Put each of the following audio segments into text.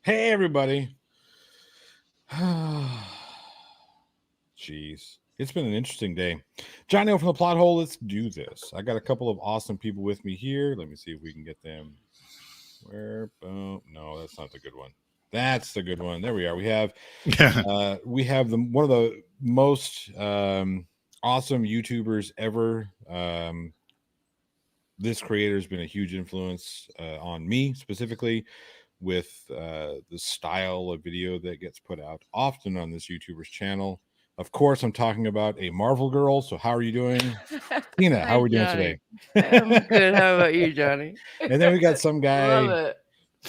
Hey, everybody. Jeez. It's been an interesting day. Johnny from the Plot Hole, let's do this. I got a couple of awesome people with me here. Let me see if we can get them. Where? Boom. No, that's not the good one. That's the good one. There we are. We have one of the most awesome YouTubers ever. This creator has been a huge influence on me specifically with the style of video that gets put out often on this YouTuber's channel. Of course, I'm talking about a Marvel girl. So how are you doing? Tina, how are we doing today? I'm good. How about you, Johnny? And then we got some guy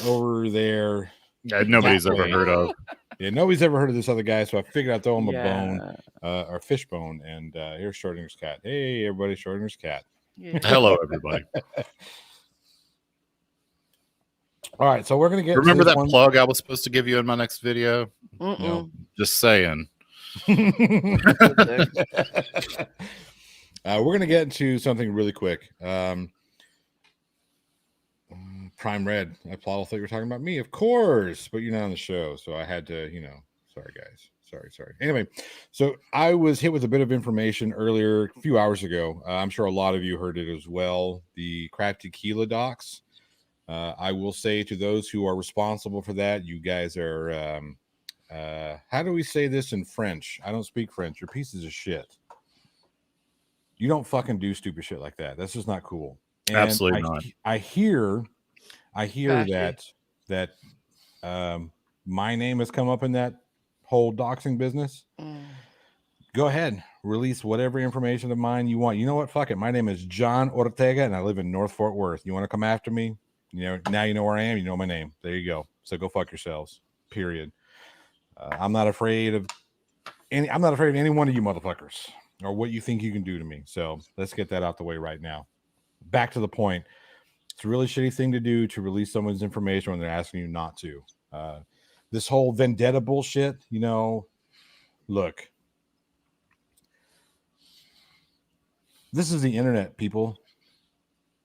over there. Nobody's ever heard of. Yeah, nobody's ever heard of this other guy. So I figured I'd throw him a bone, or a fish bone. And here's Schrodinger's cat. Hey, everybody, Schrodinger's cat. Yeah. Hello, everybody. All right, so we're going to get... Remember that plug I was supposed to give you in my next video? No. Just saying. We're going to get into something really quick. Prime Red. I thought you were talking about me, of course, but you're not on the show, so I had to, sorry, guys. Sorry. Anyway, so I was hit with a bit of information earlier, a few hours ago. I'm sure a lot of you heard it as well. The craft tequila docs. I will say to those who are responsible for that, you guys are, how do we say this in French? I don't speak French. You're pieces of shit. You don't fucking do stupid shit like that. That's just not cool. And absolutely not. I hear that my name has come up in that whole doxing business. Go ahead, release whatever information of mine you want. You know what? Fuck it. My name is John Ortega, and I live in North Fort Worth. You want to come after me? Now you know where I am. You know my name. There you go. So go fuck yourselves. Period. I'm not afraid of any one of you motherfuckers or what you think you can do to me. So let's get that out the way right now. Back to the point. It's a really shitty thing to do to release someone's information when they're asking you not to. This whole vendetta bullshit, look. This is the internet, people.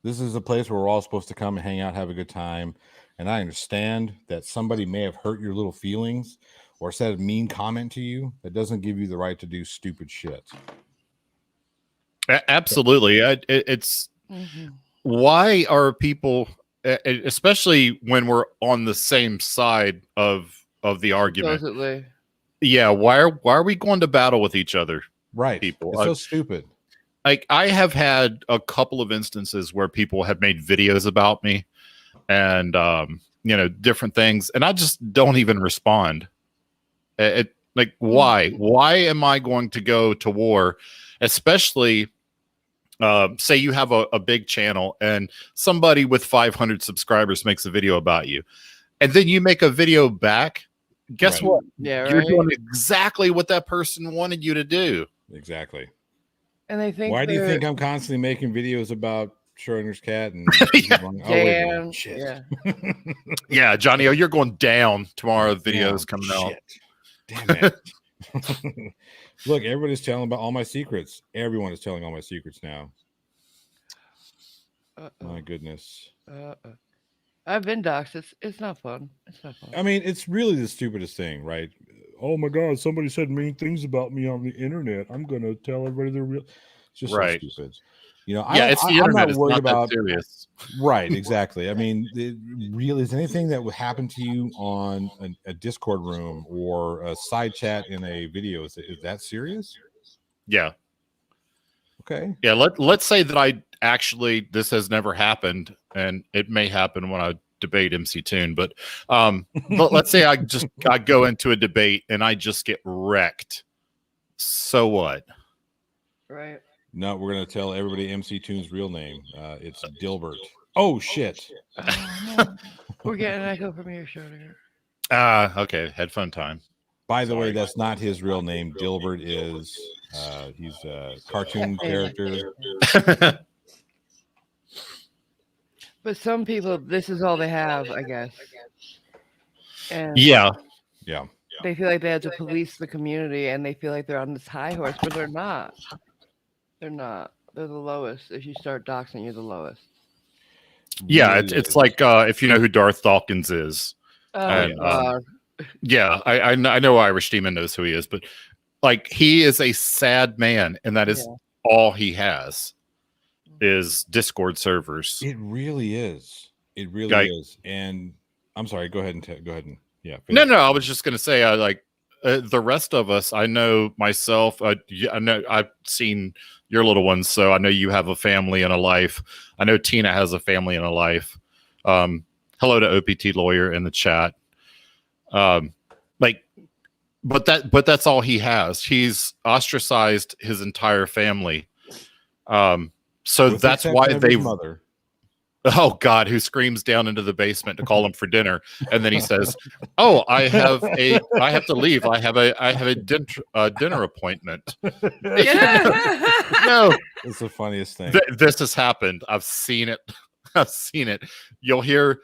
This is a place where we're all supposed to come and hang out, have a good time. And I understand that somebody may have hurt your little feelings or said a mean comment to you. That doesn't give you the right to do stupid shit. Absolutely. It's why are people, especially when we're on the same side of the argument? Supposedly. Yeah. Why are we going to battle with each other? Right. People. It's so stupid. Like I have had a couple of instances where people have made videos about me and, different things. And I just don't even respond. Why am I going to go to war? Especially, say you have a big channel and somebody with 500 subscribers makes a video about you. And then you make a video back. Guess what? Yeah, you're doing exactly what that person wanted you to do. Exactly. And they think, why do you think I'm constantly making videos about Schrodinger's cat? And damn, shit. Yeah. Yeah, Johnny, you're going down tomorrow. Videos coming out. Damn it. Look, everybody's telling about all my secrets. Everyone is telling all my secrets now. My goodness. I've been doxxed. It's not fun. It's not fun. I mean, it's really the stupidest thing, right? Oh my God, somebody said mean things about me on the internet. I'm going to tell everybody they're real. It's just so stupid. It's the internet. I'm not worried about that serious. Right, exactly. I mean, is anything that would happen to you on a Discord room or a side chat in a video, is that serious? Yeah. Okay. Yeah, let's say that this has never happened, and it may happen when I debate MC Toon, but let's say I go into a debate and I just get wrecked. So what? Right. No, we're gonna tell everybody MC Toon's real name. It's Dilbert. Oh shit. No. We're getting an echo from your Schrodinger. Okay, headphone time. By the way, that's not his real name. Dilbert is he's a cartoon character. But some people, this is all they have, I guess. And yeah. They feel like they have to police the community, and they feel like they're on this high horse, but they're not. They're not. They're the lowest. If you start doxing, you're the lowest. Yeah, it's like if you know who Darth Dawkins is, Oh, And, God. yeah, I know Irish Demon knows who he is, but like he is a sad man, and that is all he has is Discord servers. It really is. It really Like, is. And I'm sorry. Go ahead and yeah. no, finish. I was just gonna say, the rest of us. I know myself. I know I've seen your little ones, so I know you have a family and a life. I know Tina has a family and a life. Hello to OPT lawyer in the chat. Like, but that's all he has. He's ostracized his entire family. So With the that's exception why of his they. mother. Oh God, who screams down into the basement to call him for dinner, and then he says, "Oh, I have to leave. I have a dinner appointment." No, It's the funniest thing. this has happened. I've seen it. I've seen it. You'll hear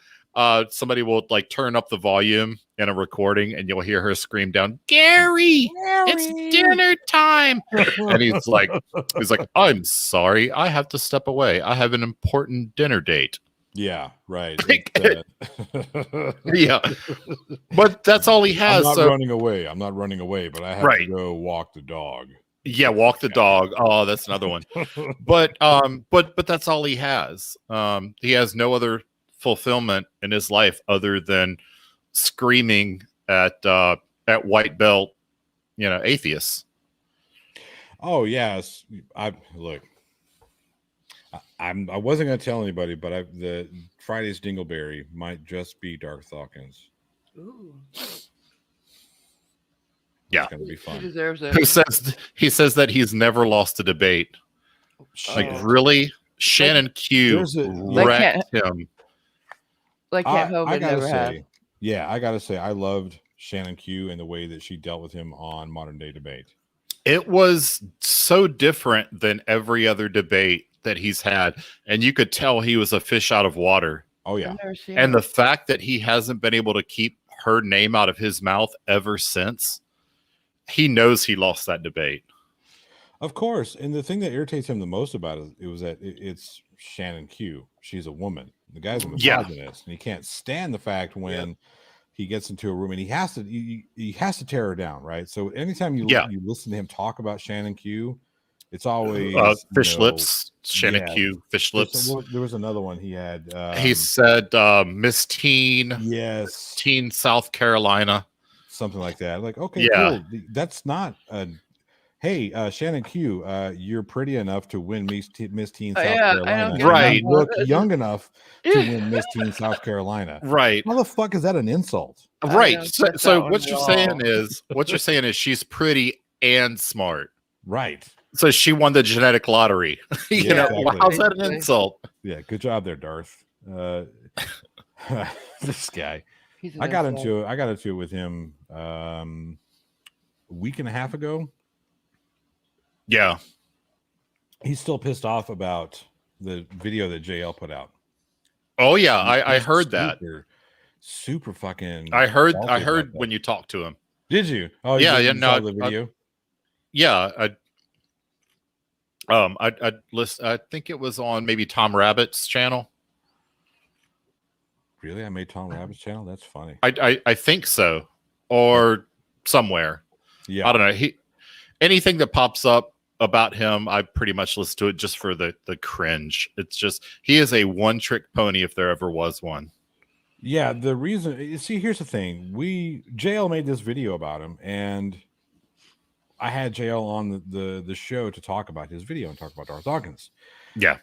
somebody will like turn up the volume in a recording, and you'll hear her scream down, "Gary, it's dinner time!" And he's like, "I'm sorry, I have to step away. I have an important dinner date." Yeah, right. Yeah, but that's all he has. I'm not running away. I'm not running away, but I have to go walk the dog. Yeah, walk the dog. Oh, that's another one. But that's all he has. He has no other fulfillment in his life other than screaming at white belt, atheists. Oh yes, I wasn't going to tell anybody, but the Friday's Dingleberry might just be Darth Dawkins. Ooh. Yeah, It's gonna be fun. He deserves it. He says that he's never lost a debate. Like, really? Shannon Q wrecked him. Like Kent Hovind never had. Yeah, I gotta say, I loved Shannon Q and the way that she dealt with him on Modern Day Debate. It was so different than every other debate that he's had, and you could tell he was a fish out of water. Oh yeah, and the fact that he hasn't been able to keep her name out of his mouth ever since, he knows he lost that debate. Of course, and the thing that irritates him the most about it was that it's Shannon Q. She's a woman. The guy's a misogynist, and he can't stand the fact when he gets into a room and he has to tear her down, right? So anytime you listen to him talk about Shannon Q, it's always fish lips. Shannon Q, fish lips. There was another one he had. He said Miss Teen. Yes, Teen South Carolina, something like that. Like, okay, cool. That's not hey, Shannon Q, you're pretty enough to win Miss Teen South Carolina. Right. You look young enough to win Miss Teen South Carolina. Right. How the fuck is that an insult? Right. So what you're saying is she's pretty and smart. Right. So she won the genetic lottery. Exactly. How's that an insult? Yeah, good job there, Darth. This guy. I got into it with him a week and a half ago. Yeah. He's still pissed off about the video that JL put out. Oh yeah, I heard that. Super fucking. I heard when you talked to him. Did you? Oh yeah, no, the video. I think it was on maybe Tom Rabbit's channel. Really? I made Tom Rabbit's channel? That's funny. I think so. Or somewhere. Yeah. I don't know. Anything that pops up about him, I pretty much listen to it just for the cringe. It's just, he is a one-trick pony if there ever was one. Yeah, the reason, see, here's the thing. JL made this video about him, and I had JL on the show to talk about his video and talk about Darth Dawkins. Yeah.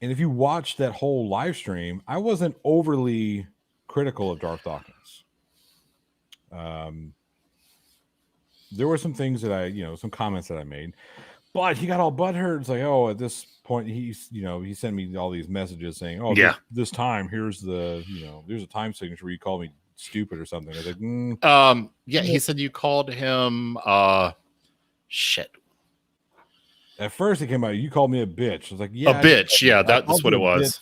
And if you watch that whole live stream, I wasn't overly critical of Darth Dawkins. There were some things that some comments that I made, but he got all butthurt. It's like, oh, at this point, he sent me all these messages saying, oh, this time, here's there's a time signature where you called me stupid or something. I was like, he said you called him, shit. At first, it came out, you called me a bitch. I was like, yeah. A bitch. Yeah, that's what it was.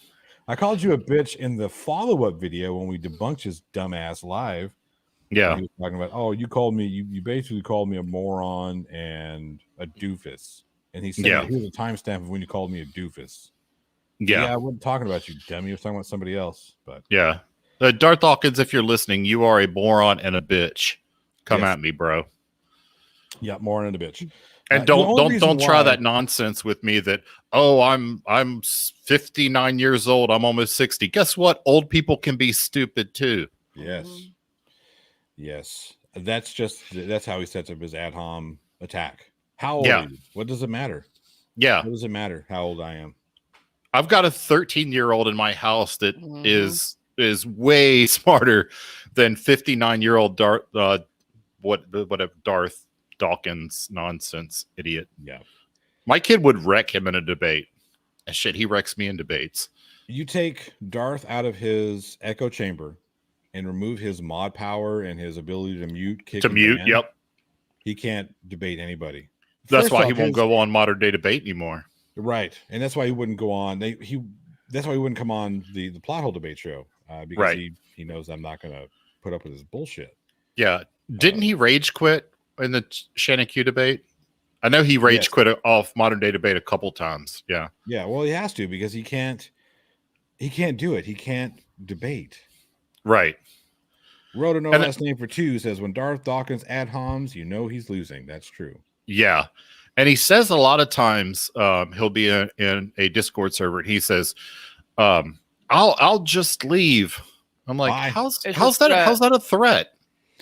I called you a bitch in the follow-up video when we debunked his dumbass live. Yeah. He was talking about, oh, you called me, you basically called me a moron and a doofus. And he said, here's a timestamp of when you called me a doofus. Yeah, I wasn't talking about you, dummy. I was talking about somebody else. But yeah. Darth Dawkins, if you're listening, you are a moron and a bitch. Come Yes. at me, bro. Yeah, more into bitch. And The only don't reason try why- that nonsense with me that, oh, I'm 59 years old, I'm almost 60. Guess what? Old people can be stupid too. Yes. Mhm. Yes. That's how he sets up his ad hom attack. How old Yeah. are you? What does it matter? Yeah. What does it matter how old I am? I've got a 13-year-old in my house that Mhm. is way smarter than 59-year-old Darth Dawkins nonsense idiot. Yeah. My kid would wreck him in a debate. And shit, he wrecks me in debates. You take Darth out of his echo chamber and remove his mod power and his ability to mute, kick, To and mute, ban, yep. he can't debate anybody. That's First why he off, won't go on modern day debate anymore. Right, and that's why he wouldn't go on. That's why he wouldn't come on the plot hole debate show because Right. he knows I'm not going to put up with his bullshit. Yeah. Didn't he rage quit in the Shannon Q debate? I know he rage Yes. quit off modern day debate a couple times. Yeah. Yeah, well, he has to because he can't do it. He can't debate. Right. Wrote a no And- last name for two says when Darth Dawkins ad homs, you know he's losing. That's true. Yeah. And he says a lot of times he'll be in a Discord server and he says, I'll just leave. I'm like, Bye. how's It's that a how's that a threat?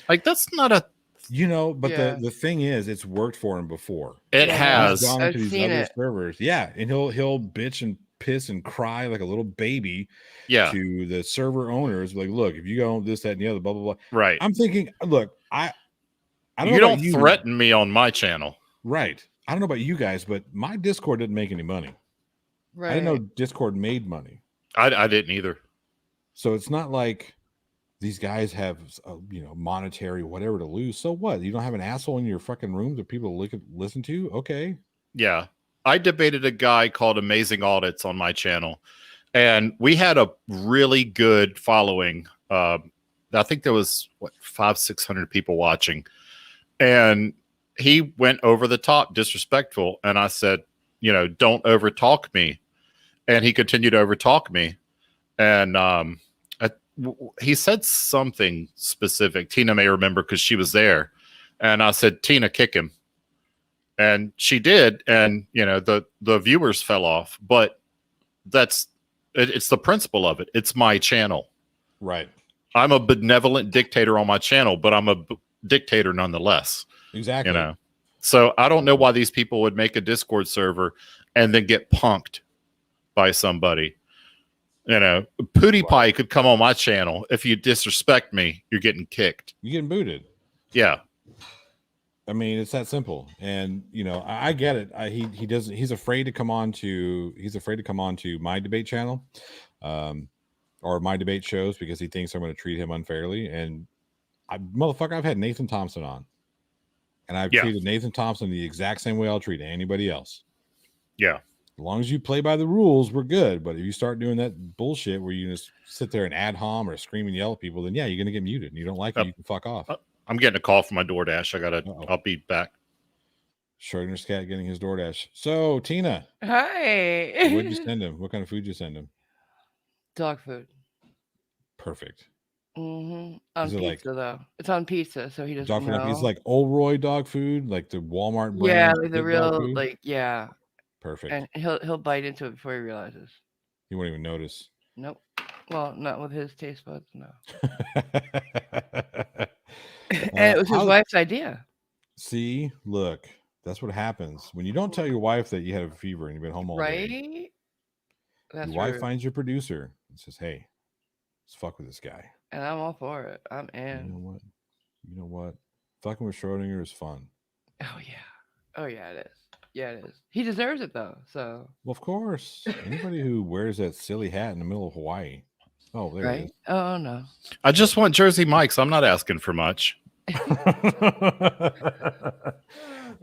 Like that's not a But Yeah. the thing is, it's worked for him before. it Yeah, has. He's gone I've into these seen other it. servers. Yeah, and he'll bitch and piss and cry like a little baby Yeah. to the server owners. Like, look, if you go this, that, and the other, blah blah blah. Right. I'm thinking, look, I don't You know don't about you. threaten me on my channel. Right. I don't know about you guys, but my Discord didn't make any money. Right. I didn't know Discord made money. I didn't either. So it's not like these guys have monetary whatever to lose. So what? You don't have an asshole in your fucking room that people listen to? Okay. Yeah. I debated a guy called Amazing Audits on my channel, and we had a really good following. I think there was 500-600 people watching, and he went over the top disrespectful. And I said, don't overtalk me. And he continued to overtalk me. And he said something specific. Tina may remember because she was there. And I said, Tina, kick him. And she did. And, the viewers fell off. But it's the principle of it. It's my channel. Right. I'm a benevolent dictator on my channel, but I'm a dictator nonetheless. Exactly. So I don't know why these people would make a Discord server and then get punked by somebody. PewDiePie could come on my channel. If you disrespect me, you're getting kicked. You're getting booted. Yeah. I mean, it's that simple. And I get it. He doesn't. He's afraid to come on to my debate channel, or my debate shows because he thinks I'm going to treat him unfairly. And motherfucker, I've had Nathan Thompson on, and I've treated Nathan Thompson the exact same way I'll treat anybody else. Yeah. As long as you play by the rules, we're good. But if you start doing that bullshit where you just sit there and ad hom or scream and yell at people, then yeah, you're gonna get muted. And you don't like it, you can fuck off. I'm getting a call from my DoorDash. I'll be back. Schrodinger's cat getting his DoorDash. So Tina, Hi. what'd you send him? What kind of food you send him? Dog food. Perfect. On Is it pizza though. It's on pizza, so he doesn't Dog food. know. It's like Old Roy dog food, like the Walmart brand. Yeah, like the good dog real, food? like yeah. Perfect. And he'll bite into it before he realizes. He won't even notice. Nope. Well, not with his taste buds, no. And it was his wife's idea. See, look, that's what happens when you don't tell your wife that you had a fever and you've been home all day. Right? That's Your wife rude. finds your producer and says, "Hey, let's fuck with this guy." And I'm all for it. I'm You in. know what? Fucking with Schrodinger is fun. Oh yeah. Oh yeah, it is. Yeah, it is. He deserves it though. So Well, of course. Anybody who wears that silly hat in the middle of Hawaii. Oh, there right? Oh no. I just want Jersey Mike's. I'm not asking for much.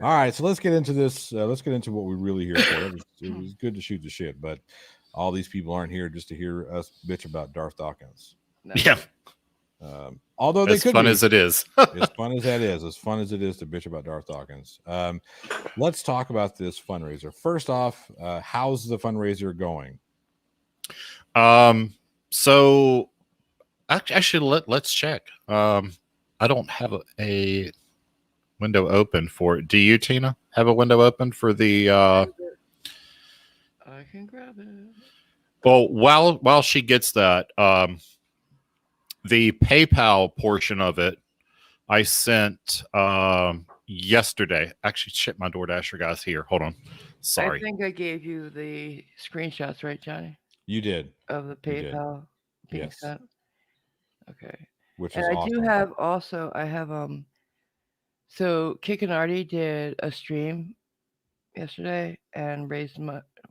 All right, so let's get into this. Let's get into what we're really here for. It was good to shoot the shit, but all these people aren't here just to hear us bitch about Darth Dawkins. No. Yeah. Although they As could fun be. as it is. As fun as that is, as fun as it is to bitch about Darth Dawkins. Let's talk about this fundraiser. First off, how's the fundraiser going? So Actually, let's check. I don't have a window open for it. Do you, Tina, have a window open for the? I can grab it. Well, while she gets that, the PayPal portion of it, I sent yesterday. Actually, shit, my DoorDasher guy's here. Hold on. Sorry. I think I gave you the screenshots, right, Johnny, You did, of the You did. PayPal being Yes. sent. Okay. which And is I awesome. do have also I have so Kick and Artie did a stream yesterday and raised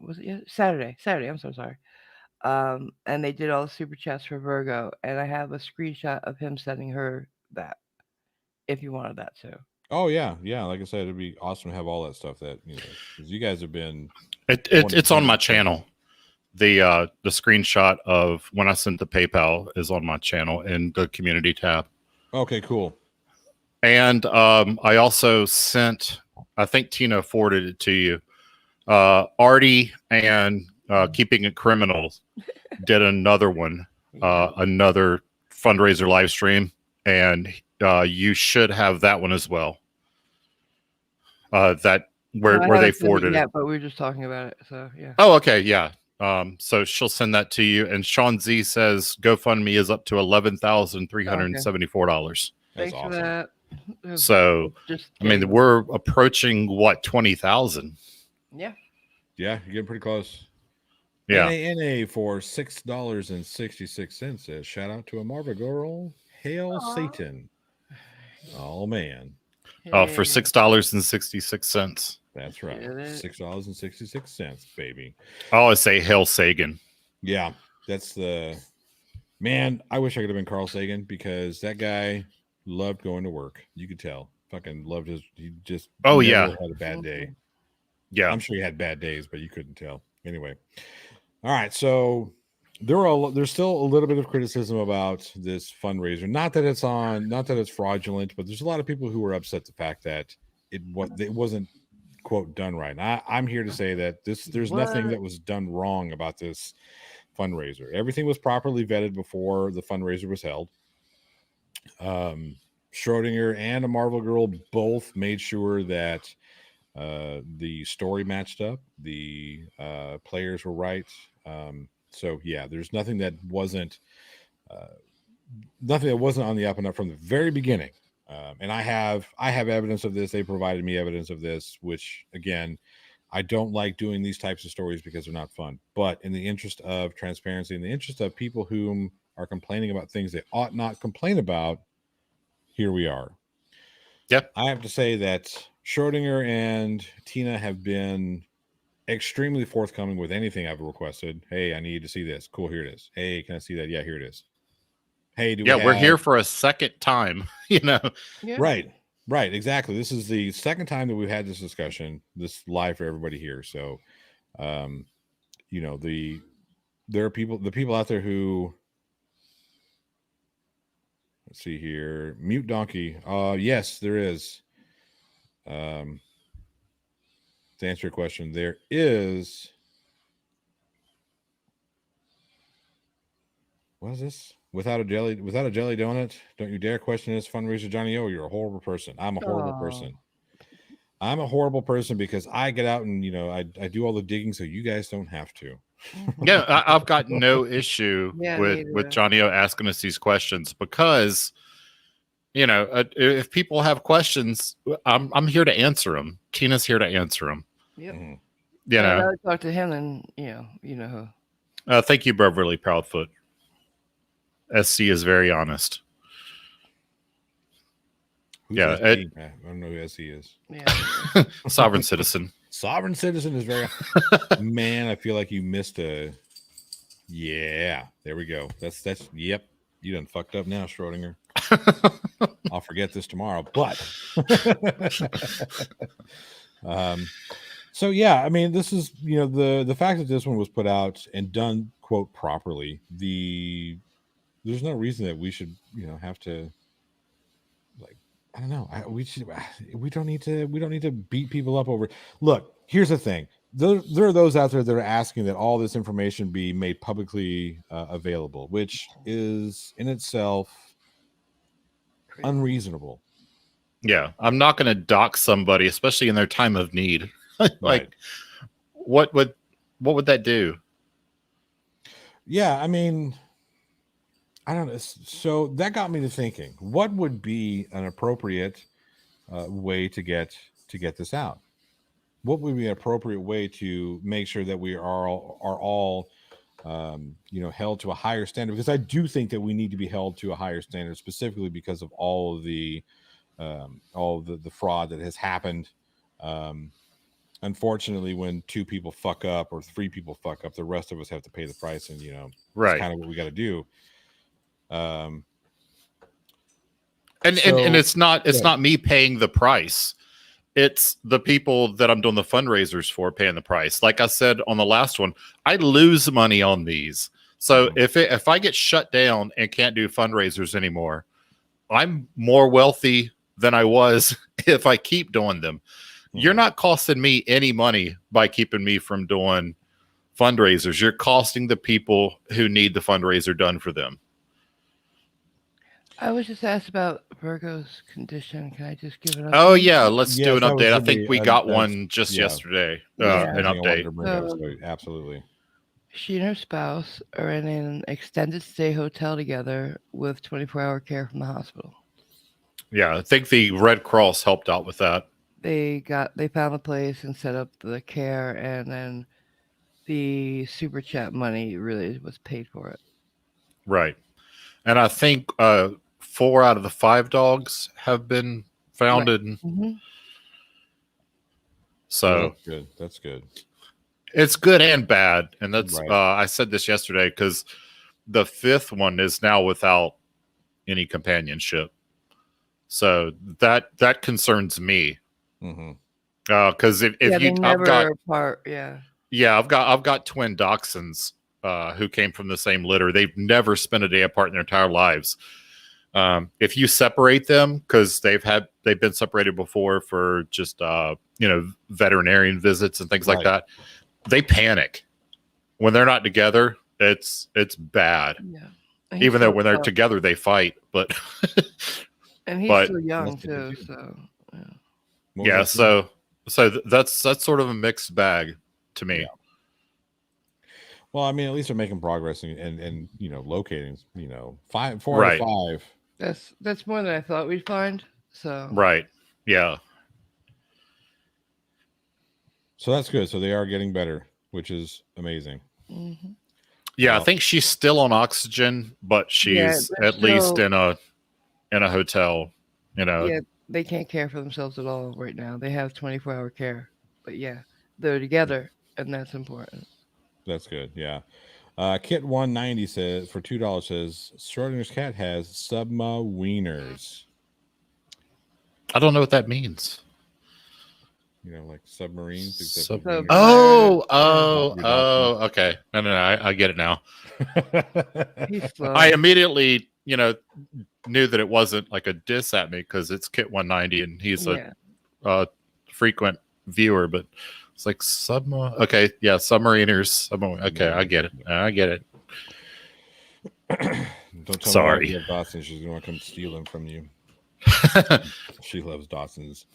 was it Saturday? Saturday, I'm so sorry. And they did all the super chats for Virgo, and I have a screenshot of him sending her that if you wanted that too. Oh yeah, yeah. Like I said, it'd be awesome to have all that stuff. That 'cause you guys have been. It's on my channel. The screenshot of when I sent the PayPal is on my channel in the community tab. Okay, cool. And I also sent, I think Tina forwarded it to you. Artie and Keeping It Criminal did another one, another fundraiser live stream, and you should have that one as well. That where No, I they haven't seen it forwarded yet, it. but we were just talking about it. So yeah. Oh, okay, yeah. So she'll send that to you. And Sean Z says GoFundMe is up to $11,374. Thanks awesome. for that. So Just I mean, kidding. we're approaching what 20,000. Yeah. Yeah, you're getting pretty close. Yeah. NA for $6.66 says shout out to a Marva girl. Hail Aw. Satan. Oh man. Oh, for Hey. $6.66. That's right. Get it? $6.66, baby. I always say Hail Sagan. Yeah, that's the man. I wish I could have been Carl Sagan because that guy loved going to work. You could tell. Fucking loved his. He just never had a bad day. Yeah. I'm sure he had bad days, but you couldn't tell. Anyway, all right. So there's still a little bit of criticism about this fundraiser. Not that it's fraudulent, but there's a lot of people who are upset the fact that it wasn't quote done right. And I'm here to say that there's nothing that was done wrong about this fundraiser. Everything was properly vetted before the fundraiser was held. Schrodinger and a Marvel Girl both made sure that the story matched up, the players were right. So yeah, there's nothing that wasn't on the up and up from the very beginning. And I have evidence of this. They provided me evidence of this, which again, I don't like doing these types of stories because they're not fun. But in the interest of transparency, in the interest of people whom are complaining about things they ought not complain about, here we are. Yep. I have to say that Schrodinger and Tina have been extremely forthcoming with anything I've requested. Hey, I need to see this. Cool, here it is. Hey, can I see that? Yeah, here it is. Hey, we're here for a second time, Yeah. Right, exactly. This is the second time that we've had this discussion, this live for everybody here. So, there are the people out there who, let's see here, Mute Donkey. Yes, there is. To answer your question, there is. What is this? Without a jelly donut, don't you dare question this fundraiser, Johnny O. You're a horrible person. I'm a horrible person. I'm a horrible person because I get out and I do all the digging so you guys don't have to. Yeah, I've got no issue with Johnny O asking us these questions because if people have questions, I'm here to answer them. Tina's here to answer them. Yep. Mm-hmm. I'd rather talk to him than you know who. Thank you, Beverly Proudfoot. SC is very honest. Who's yeah, SC? I don't know who SC is. Yeah. Sovereign citizen. Sovereign citizen is very. Man, I feel like you missed a. Yeah, there we go. That's. Yep, you done fucked up now, Schrodinger. I'll forget this tomorrow, but. So yeah, I mean, this is the fact that this one was put out and done quote properly. There's no reason that we should have to. I don't know. We don't need to beat people up over. Look, here's the thing. there are those out there that are asking that all this information be made publicly available, which is in itself Crazy. unreasonable. Yeah, I'm not going to dox somebody, especially in their time of need. Like, Right. what would that do? Yeah, I mean, I don't know. So that got me to thinking: what would be an appropriate way to get this out? What would be an appropriate way to make sure that we are all held to a higher standard? Because I do think that we need to be held to a higher standard, specifically because of all of the fraud that has happened. Unfortunately, when 2 people fuck up or 3 people fuck up, the rest of us have to pay the price, and Right. it's kind of what we got to do. And it's not me paying the price. It's the people that I'm doing the fundraisers for paying the price. Like I said on the last one, I lose money on these. So if I get shut down and can't do fundraisers anymore, I'm more wealthy than I was if I keep doing them. You're not costing me any money by keeping me from doing fundraisers. You're costing the people who need the fundraiser done for them. I was just asked about Virgo's condition. Can I just give it up? Oh yeah, let's do Yes, an that was update. I gonna think be we got one just yeah. yesterday. Yeah. An update. Absolutely. She and her spouse are in an extended stay hotel together with 24-hour care from the hospital. Yeah, I think the Red Cross helped out with that. They found the place and set up the care, and then the super chat money really was paid for it. Right. And I think 4 out of the 5 dogs have been founded. Right. Mm-hmm. So that's good. It's good and bad. And that's Right. I said this yesterday because the 5th one is now without any companionship. So that concerns me. Because if you never I've got apart, I've got twin dachshunds who came from the same litter. They've never spent a day apart in their entire lives. If you separate them, because they've been separated before for just veterinarian visits and things like that, they panic when they're not together. It's bad. Yeah. Even though when they're together they fight, but and he's still young too. So yeah, so that's sort of a mixed bag to me. Yeah. Well, I mean, at least they're making progress and locating 4 out of 5. That's more than I thought we'd find. So Right. Yeah. So that's good. So they are getting better, which is amazing. Mm-hmm. Yeah, I think she's still on oxygen, but she's at least in a hotel. Yeah, they can't care for themselves at all right now. They have 24-hour care, but they're together, and that's important. That's good. Yeah. Kit 190 says for $2 says Schrodinger's cat has subma-wieners. I don't know what that means. Like submarines. Oh, okay. No, I get it now. He's slow. I immediately, knew that it wasn't like a diss at me because it's Kit 190 and he's a frequent viewer, but it's like subma. Okay, yeah, submariners. Okay, I get it. Don't tell Sorry. me Dawson. She's gonna come steal them from you. She loves Dawson's.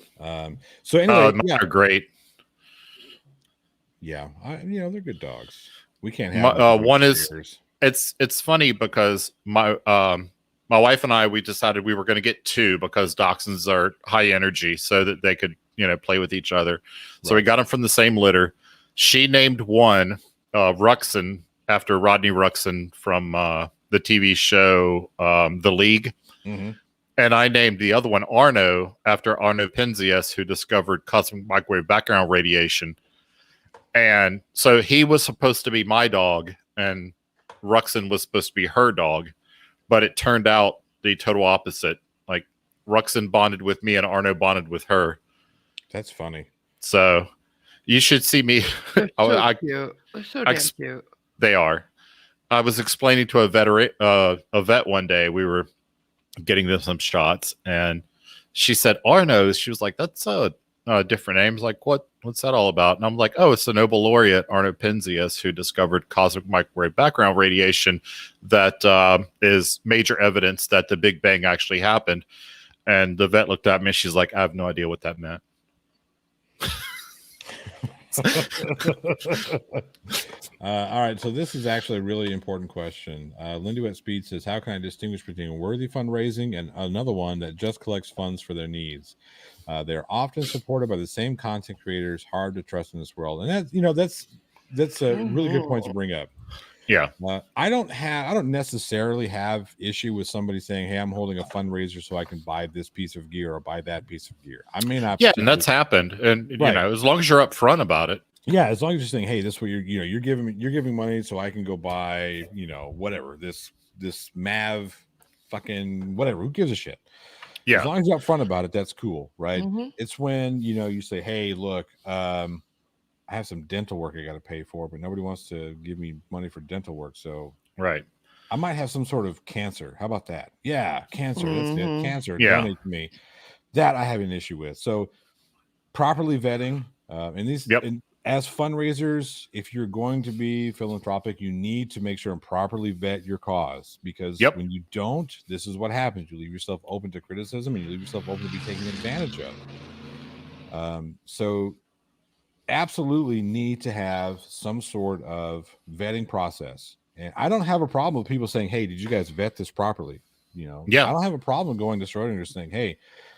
So anyway, they're great. Yeah, they're good dogs. We can't have one is. It's funny because my wife and I, we decided we were going to get 2 because dachshunds are high energy, so that they could play with each other. So we got them from the same litter. She named one Ruxin after Rodney Ruxin from the TV show The League. Mm-hmm. And I named the other one Arno after Arno Penzias, who discovered cosmic microwave background radiation. And so he was supposed to be my dog, and Ruxin was supposed to be her dog, but it turned out the total opposite. Like Ruxin bonded with me and Arno bonded with her. That's funny. So you should see me. They're so cute. They're so damn cute. They are. I was explaining to a vet one day. We were getting them some shots, and she said Arno's. She was like, "That's a different names. Like, what's that all about? And I'm like, oh, it's the Nobel laureate Arno Penzias who discovered cosmic microwave background radiation that is major evidence that the Big Bang actually happened. And the vet looked at me and she's like, I have no idea what that meant. All right, so this is actually a really important question. Lindy Wet Speed says, how can I distinguish between worthy fundraising and another one that just collects funds for their needs? They're often supported by the same content creators, hard to trust in this world. And that's a really good point to bring up. Yeah. I don't necessarily have issue with somebody saying, hey, I'm holding a fundraiser so I can buy this piece of gear or buy that piece of gear. I may not. Yeah, and that's happened. And Right. you know, as long as you're upfront about it. Yeah, as long as you're saying, hey, this is what you're giving money so I can go buy, whatever, this Mav fucking whatever. Who gives a shit? Yeah. As long as you're upfront about it, that's cool, right? Mhm. It's when you say, hey, look, I have some dental work I got to pay for, but nobody wants to give me money for dental work, so Right. I might have some sort of cancer. How about that? Yeah, cancer. That's it. Mhm. Cancer. Yeah. Donate to me. That I have an issue with. So properly vetting, and these, Yep. and as fundraisers, if you're going to be philanthropic, you need to make sure and properly vet your cause, because Yep. when you don't, this is what happens. You leave yourself open to criticism and you leave yourself open to be taken advantage of. So absolutely need to have some sort of vetting process. And I don't have a problem with people saying, hey, did you guys vet this properly? Yeah. I don't have a problem going to Schrodinger's saying, hey,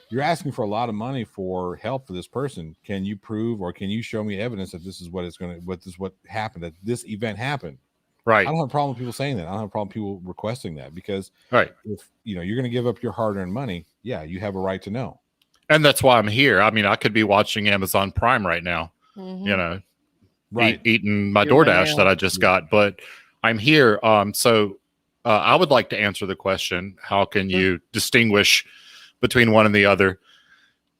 you're asking for a lot of money for help for this person. Can you prove, or can you show me evidence that this is what happened, that this event happened? Right. I don't have a problem with people saying that. I don't have a problem with people requesting that, because Right. if you're going to give up your hard-earned money, yeah, you have a right to know. And that's why I'm here. I mean, I could be watching Amazon Prime right now, Mhm. Right. eating my Get my DoorDash mail. that I just got, but I'm here. So I would like to answer the question, how can you distinguish between one and the other?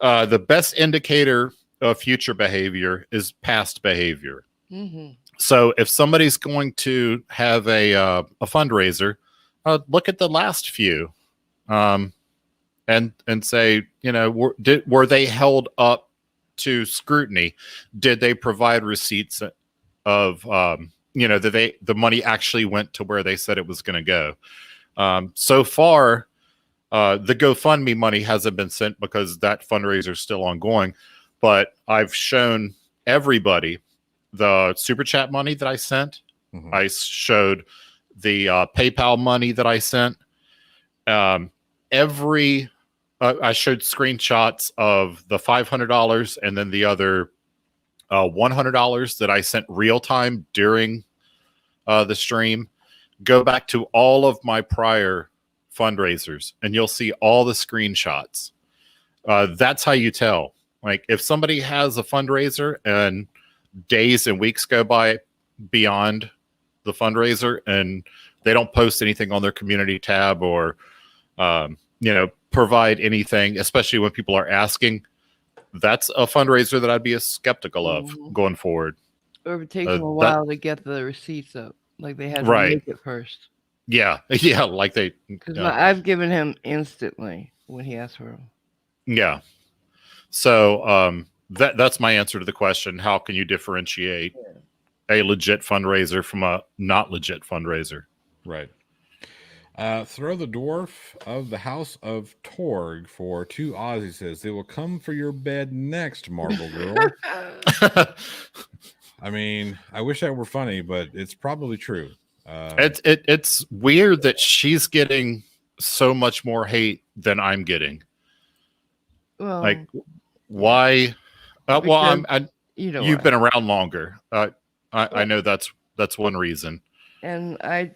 The best indicator of future behavior is past behavior. Mhm. So if somebody's going to have a fundraiser, look at the last few, and say, were they held up to scrutiny? Did they provide receipts of that the money actually went to where they said it was going to go? So far, the GoFundMe money hasn't been sent because that fundraiser is still ongoing, but I've shown everybody the super chat money that I sent. Mhm. I showed the PayPal money that I sent. I showed screenshots of the $500 and then the other $100 that I sent real time during the stream. Go back to all of my prior fundraisers and you'll see all the screenshots. That's how you tell. Like, if somebody has a fundraiser and days and weeks go by beyond the fundraiser and they don't post anything on their community tab or provide anything, especially when people are asking, that's a fundraiser that I'd be skeptical of going forward. Or if it takes them a while to get the receipts up, like they had to Right. make it first. Yeah, like they. Because I've given him instantly when he asked for them. Yeah. So that's my answer to the question. How can you differentiate a legit fundraiser from a not legit fundraiser? Right. Throw the Dwarf of the House of Torg for 2 Aussie says, they will come for your bed next, Marble Girl. I mean, I wish that were funny, but it's probably true. It's weird that she's getting so much more hate than I'm getting. Well, like, why? Well, you've been around longer. I know that's one reason. And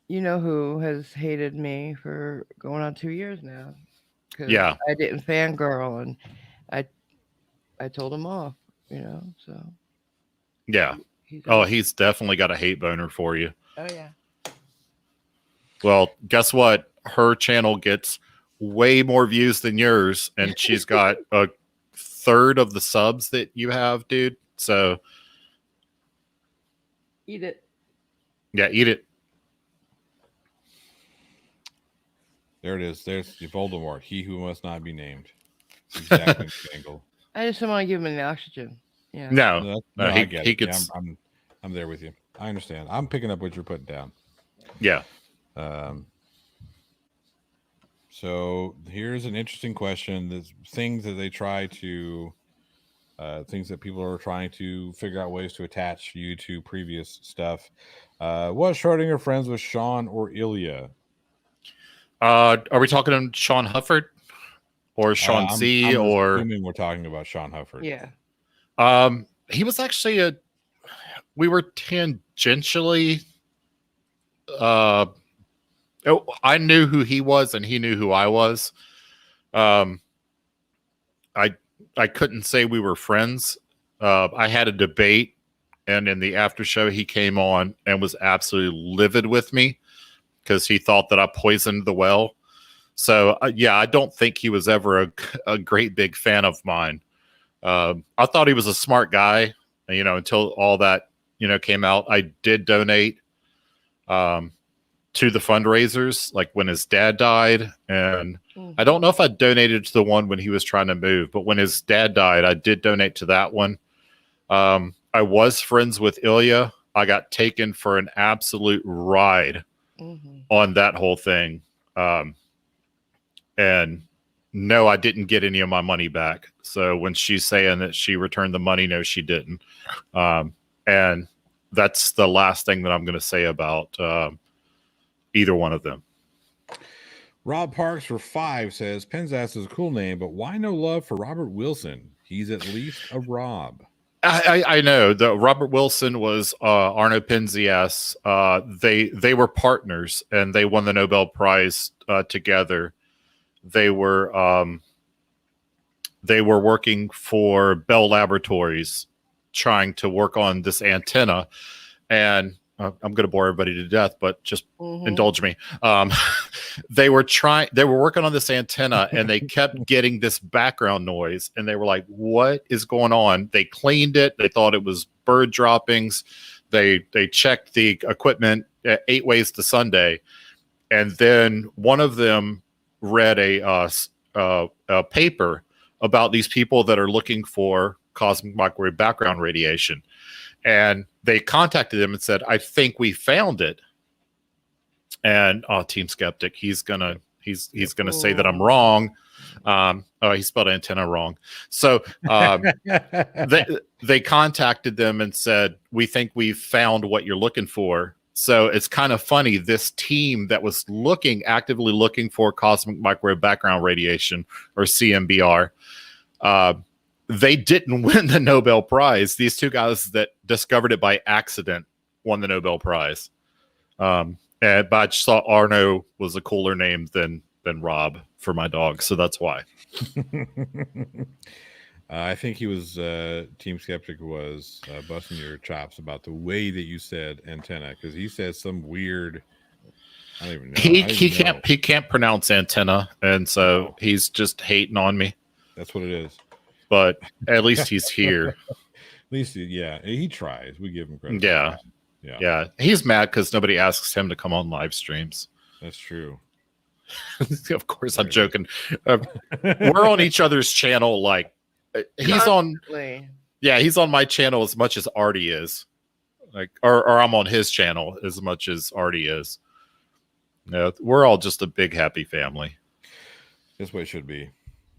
you know who has hated me for going on 2 years now? Yeah, I didn't fangirl, and I told him off. So yeah. He's definitely got a hate boner for you. Oh yeah. Well, guess what? Her channel gets way more views than yours, and she's got a third of the subs that you have, dude. So eat it. Yeah, eat it. There it is. There's the Voldemort. He who must not be named. Exactly. Angle. I just don't want to give him any oxygen. Yeah. No, I he get he it. could. Yeah, I'm there with you. I understand. I'm picking up what you're putting down. Yeah. So here's an interesting question. There's things that they try to, things that people are trying to figure out ways to attach you to previous stuff. Was Schrodinger friends with Sean or Ilya? Are we talking to Sean Hufford or Sean C I'm or? assuming we're talking about Sean Hufford. Yeah. He was actually we were tangentially. I knew who he was, and he knew who I was. I couldn't say we were friends. I had a debate, and in the after show, he came on and was absolutely livid with me because he thought that I poisoned the well. So yeah, I don't think he was ever a great big fan of mine. I thought he was a smart guy, until all that came out. I did donate to the fundraisers, like when his dad died, and I don't know if I donated to the one when he was trying to move, but when his dad died, I did donate to that one. I was friends with Ilya. I got taken for an absolute ride on that whole thing. And no, I didn't get any of my money back. So when she's saying that she returned the money, no, she didn't. And that's the last thing that I'm going to say about either one of them. Rob Parks for 5 says Penzas is a cool name, but why no love for Robert Wilson? He's at least a Rob. I know the Robert Wilson was Arno Penzias. They were partners and they won the Nobel Prize together. They were working for Bell Laboratories, trying to work on this antenna, and I'm going to bore everybody to death, but just indulge me. They were working on this antenna, and they kept getting this background noise, and they were like, "What is going on?" They cleaned it. They thought it was bird droppings. They checked the equipment 8 ways to Sunday, and then one of them read a paper about these people that are looking for cosmic microwave background radiation. And they contacted them and said, "I think we found it." And Team Skeptic, he's gonna say that I'm wrong. He spelled antenna wrong. So they contacted them and said, "We think we've found what you're looking for." So it's kind of funny. This team that was actively looking for cosmic microwave background radiation, or CMBR, they didn't win the Nobel Prize. These two guys that discovered it by accident won the Nobel Prize. But I just thought Arno was a cooler name than Rob for my dog, so that's why. I think he was Team Skeptic was busting your chops about the way that you said antenna, because he says some weird. I don't even know. He can't pronounce antenna, and so he's just hating on me. That's what it is. But at least he's here. At least, yeah, he tries. We give him credit. Yeah. He's mad because nobody asks him to come on live streams. That's true. Of course, I'm joking. We're on each other's channel. Like he's on my channel as much as Artie is. Like, or I'm on his channel as much as Artie is. No, we're all just a big happy family. That's what it should be.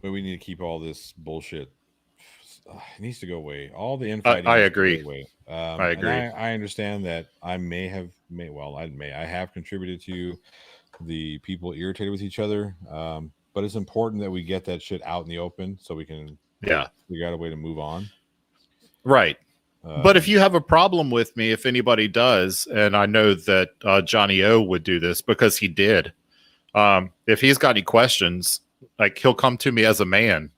But we need to keep all this bullshit. It needs to go away. All the infighting. I agree. I agree. I understand that I have contributed to the people irritated with each other. But it's important that we get that shit out in the open so we can figure out a way to move on. Right. But if you have a problem with me, if anybody does, and I know that Johnny O would do this because he did. If he's got any questions, like he'll come to me as a man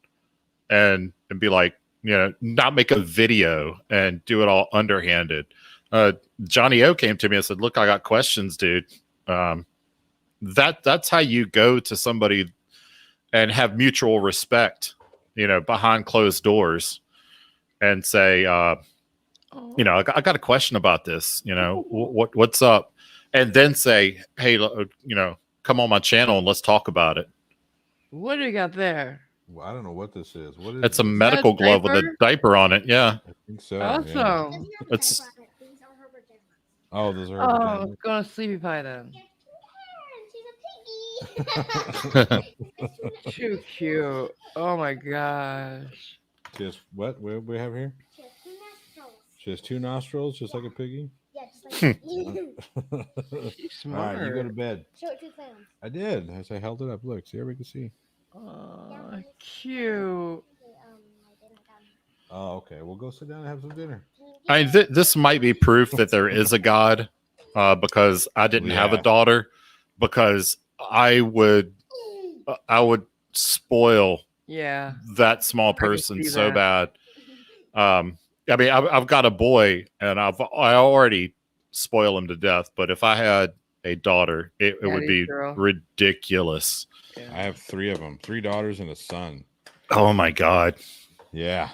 and be like, not make a video and do it all underhanded. Johnny O came to me and said, "Look, I got questions, dude." That's how you go to somebody and have mutual respect, behind closed doors, and say, I got a question about this. What's up? And then say, "Hey, come on my channel and let's talk about it." What do you got there? Well, I don't know what this is. What is It's a this? medical glove with a diaper? diaper on it. Yeah. I think so. Yeah. Awesome. It's Oh, those are her Oh, pajamas. go to sleepy pie then. Too cute. Oh my gosh. She has what? What do we have here? She has two nostrils, just like a piggy. She's All smart. right, you go to bed. Show it to the clowns. I did. As I held it up. Look, see, everybody can see. Aw, cute. Oh, okay. We'll go sit down and have some dinner. This might be proof that there is a God, because I didn't have a Yeah. daughter, because I would spoil Yeah. that small can person see so that. bad. I mean, I've got a boy, and I already spoil him to death. But if I had a daughter, it would Daddy's be girl. ridiculous. Yeah. I have 3 of them, 3 daughters and a son. Oh my God, Yeah.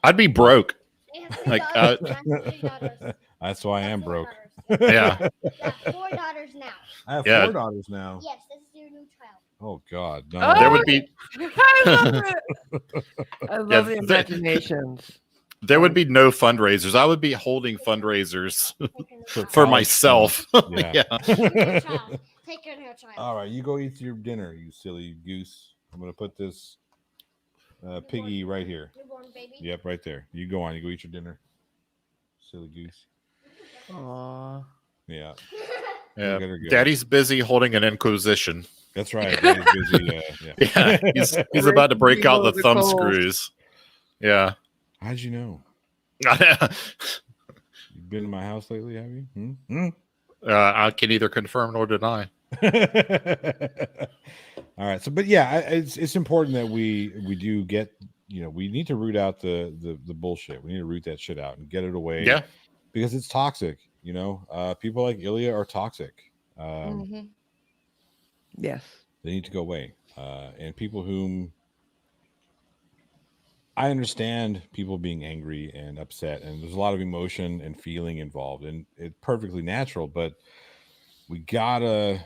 I'd be broke. Like, That's why I am broke. Yeah. Yeah, 4 daughters now. I have Yeah. 4 daughters now. Yes, this is your new child. Oh God. No. Oh! There would be I love it. I love the the- imaginations. there would be no fundraisers. I would be holding fundraisers for college myself. Yeah. Yeah. Take your new child. Take your new child. All right, you go eat your dinner, you silly goose. I'm gonna put this piggy right here. Newborn baby. Yep, right there. You go on. You go eat your dinner. Silly goose. Aw. Yeah, Yeah. Look at her go. Daddy's busy holding an inquisition. that's right. Daddy's busy. Yeah, he's about to break out the thumb Cold. screws. Yeah. How'd you know? You've been in my house lately, have you? Hmm? I can neither confirm nor deny. All right. So, but yeah, it's important that we do get. We need to root out the bullshit. We need to root that shit out and get it away. Yeah. Because it's toxic. People like Ilya are toxic. Mhm. Yes. They need to go away. And people whom I understand people being angry and upset, and there's a lot of emotion and feeling involved, and it's perfectly natural. But we gotta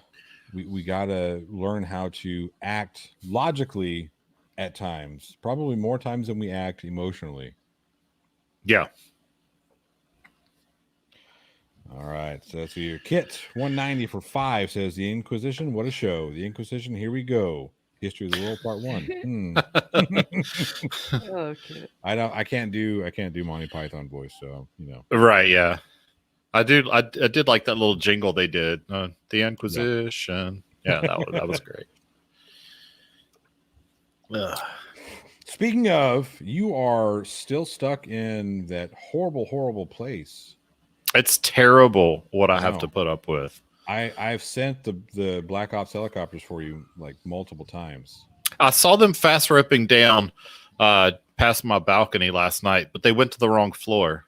learn how to act logically at times, probably more times than we act emotionally. Yeah. All right, so that's your Kit 190 for 5 says the Inquisition. What a show! The Inquisition. Here we go. History of the World Part 1. Okay. I can't do Monty Python voice, so Right. Yeah. I did like that little jingle they did. The Inquisition. Yeah, that was great. Ugh. Speaking of, you are still stuck in that horrible place. It's terrible what I have know. to put up with. I've sent the Black Ops helicopters for you like multiple times. I saw them fast roping down past my balcony last night, but they went to the wrong floor.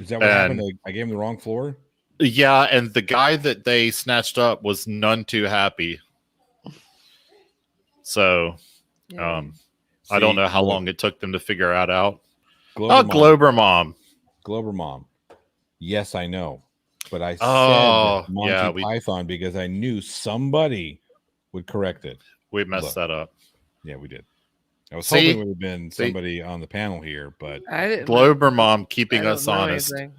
Is that what happened? I gave him the wrong floor. Yeah, and the guy that they snatched up was none too happy. So, Yeah. I don't See, know how look, long it took them to figure that out. Glober Mom. Glober Mom. Glober Mom. Yes, I know, but I Oh, said Monty yeah, Python because I knew somebody would correct it. We messed Look. that up. Yeah, we did. I was See? hoping it would have been somebody on the panel here, but I didn't. Glober Mom I keeping don't us know honest. anything.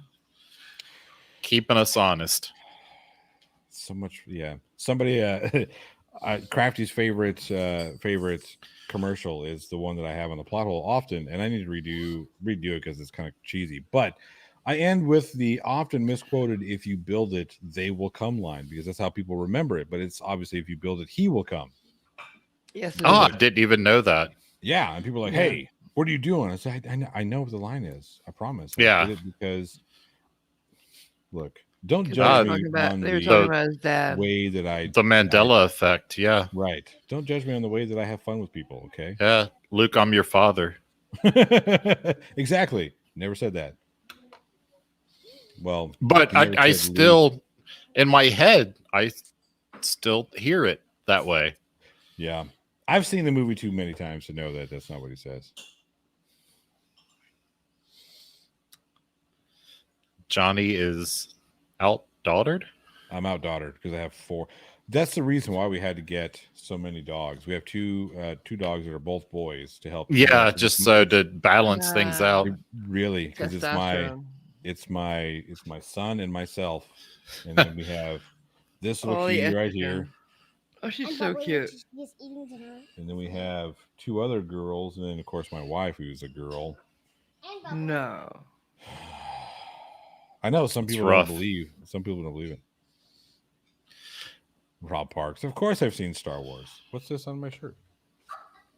Keeping us honest. so much. Yeah, somebody. Crafty's favorite commercial is the one that I have on the plot hole often, and I need to redo it because it's kind of cheesy. But I end with the often misquoted "If you build it, they will come" line because that's how people remember it. But it's obviously if you build it, he will come. Yes. it Oh, I is. didn't even know that. Yeah, and people are like, Yeah. "Hey, what are you doing?" I said, "I know what the line is. I promise." I Yeah. did it because look, don't 'Cause judge they were me talking about- on they were the talking about his dad. way that I The Mandela effect. Yeah. right. Don't judge me on the way that I have fun with people. Okay. Yeah. Luke, I'm your father. Exactly. Never said that. Well, But you never I said still, in my head, I still hear it that way. yeah. I've seen the movie too many times to know that that's not what he says. Johnny is out-daughtered. I'm outdaughtered because I have 4. That's the reason why we had to get so many dogs. We have two dogs that are both boys to help. Yeah, just so to balance things out. Really, because it's my son and myself, and then we have this little Oh, the cutie right estrogen. here, Oh, she's And so Bubba, cute. She's eating dinner. and then we have two other girls, and then of course my wife, who's a girl. And Bubba. No. I know some It's people rough. don't believe. Some people don't believe it. Rob Parks. Of course, I've seen Star Wars. What's this on my shirt?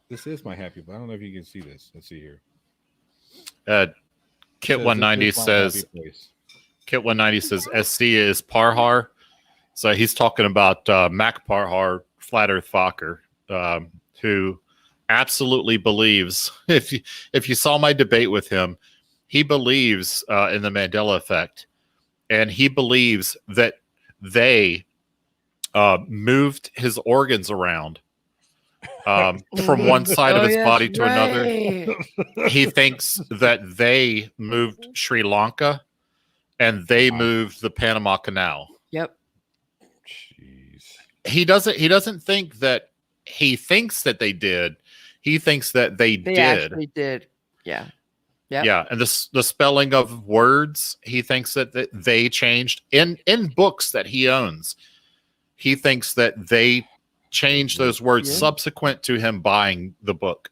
This is my happy. I don't know if you can see this. Let's see here. Kit Says, 190 "This is my says happy place." Kit 190 says SC is Parhar. So he's talking about Mac Parhar, Flat Earth Fokker, who absolutely believes. If you saw my debate with him, he believes in the Mandela effect, and he believes that they moved his organs around from one side of his body to another. He thinks that they moved Sri Lanka and they moved the Panama Canal. Yep. Jeez. He doesn't think that he thinks that they did. He thinks that they did. Actually did. Yeah. Yep. Yeah, and the spelling of words, he thinks that they changed in books that he owns. He thinks that they changed those words subsequent to him buying the book.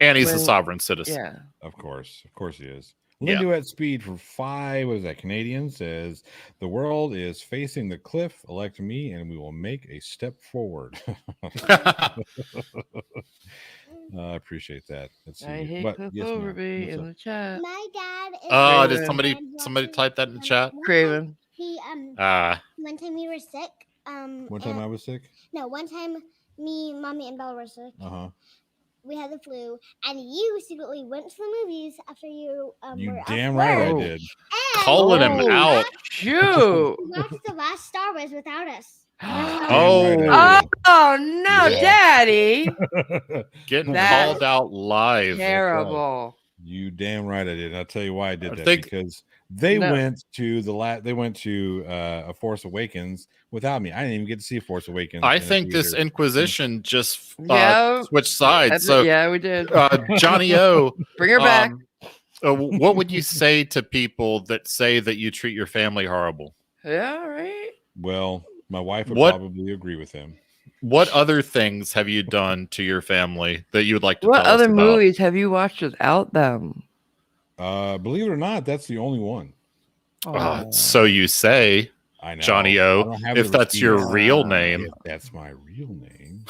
And he's a sovereign citizen. Yeah. Of course he is. Yeah. Lindu at Speed for 5. What is that? Canadian says the world is facing the cliff. Elect me, and we will make a step forward. I appreciate that. Let's see. I hate But, Cliff yes, ma'am. Overby What's in up? the chat. My dad is. Oh, did Craven. somebody type that in the chat? Craven. He Ah, one time we were sick. One time I was sick. No, one time me, mommy, and Bella were sick. We had the flu, and you secretly went to the movies after you. You were off damn right I work. did. And calling him out. Shoot. you watched the last Star Wars without us. Oh. Damn right Oh no, Yeah. Daddy. Getting That- called out live. Terrible. You damn right I did. And I'll tell you why I did I that, think- because they No. went to they went to A Force Awakens without me. I didn't even get to see A Force Awakens. I in a think this theater. Inquisition just Yeah. switched sides. So Yeah, we did. Johnny O, Bring her back. what would you say to people that say that you treat your family horrible? Yeah, right. Well, my wife would What- probably agree with him. What other things have you done to your family that you would like to What tell other us about? movies have you watched without them? Believe it or not, that's the only one. So you say, I know. Johnny I O, don't have if the that's your receipts. real name. If that's my real name.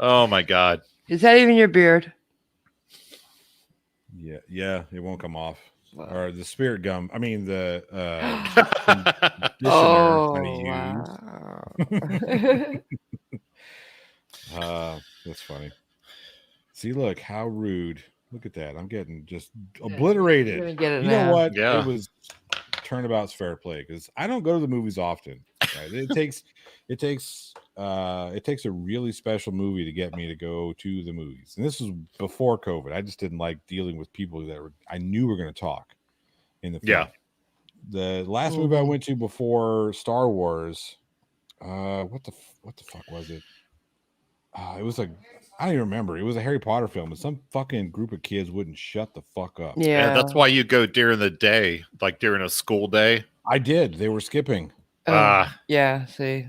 Oh my God. Is that even your beard? Yeah, it won't come off. Or the spirit gum. I mean the Oh, conditioner wow. that's funny. See, look how rude. Look at that. I'm getting just obliterated. You're gonna get it You now. know what? Yeah. It was turnabout's fair play because I don't go to the movies often. Right? It takes a really special movie to get me to go to the movies. And this was before COVID. I just didn't like dealing with people that I knew were going to talk in the film. Yeah. The last movie I went to before Star Wars, what the fuck was it? It was like, I don't even remember. It was a Harry Potter film, and some fucking group of kids wouldn't shut the fuck up. Yeah. Yeah, that's why you go during the day, like during a school day. I did. They were skipping. Yeah, see.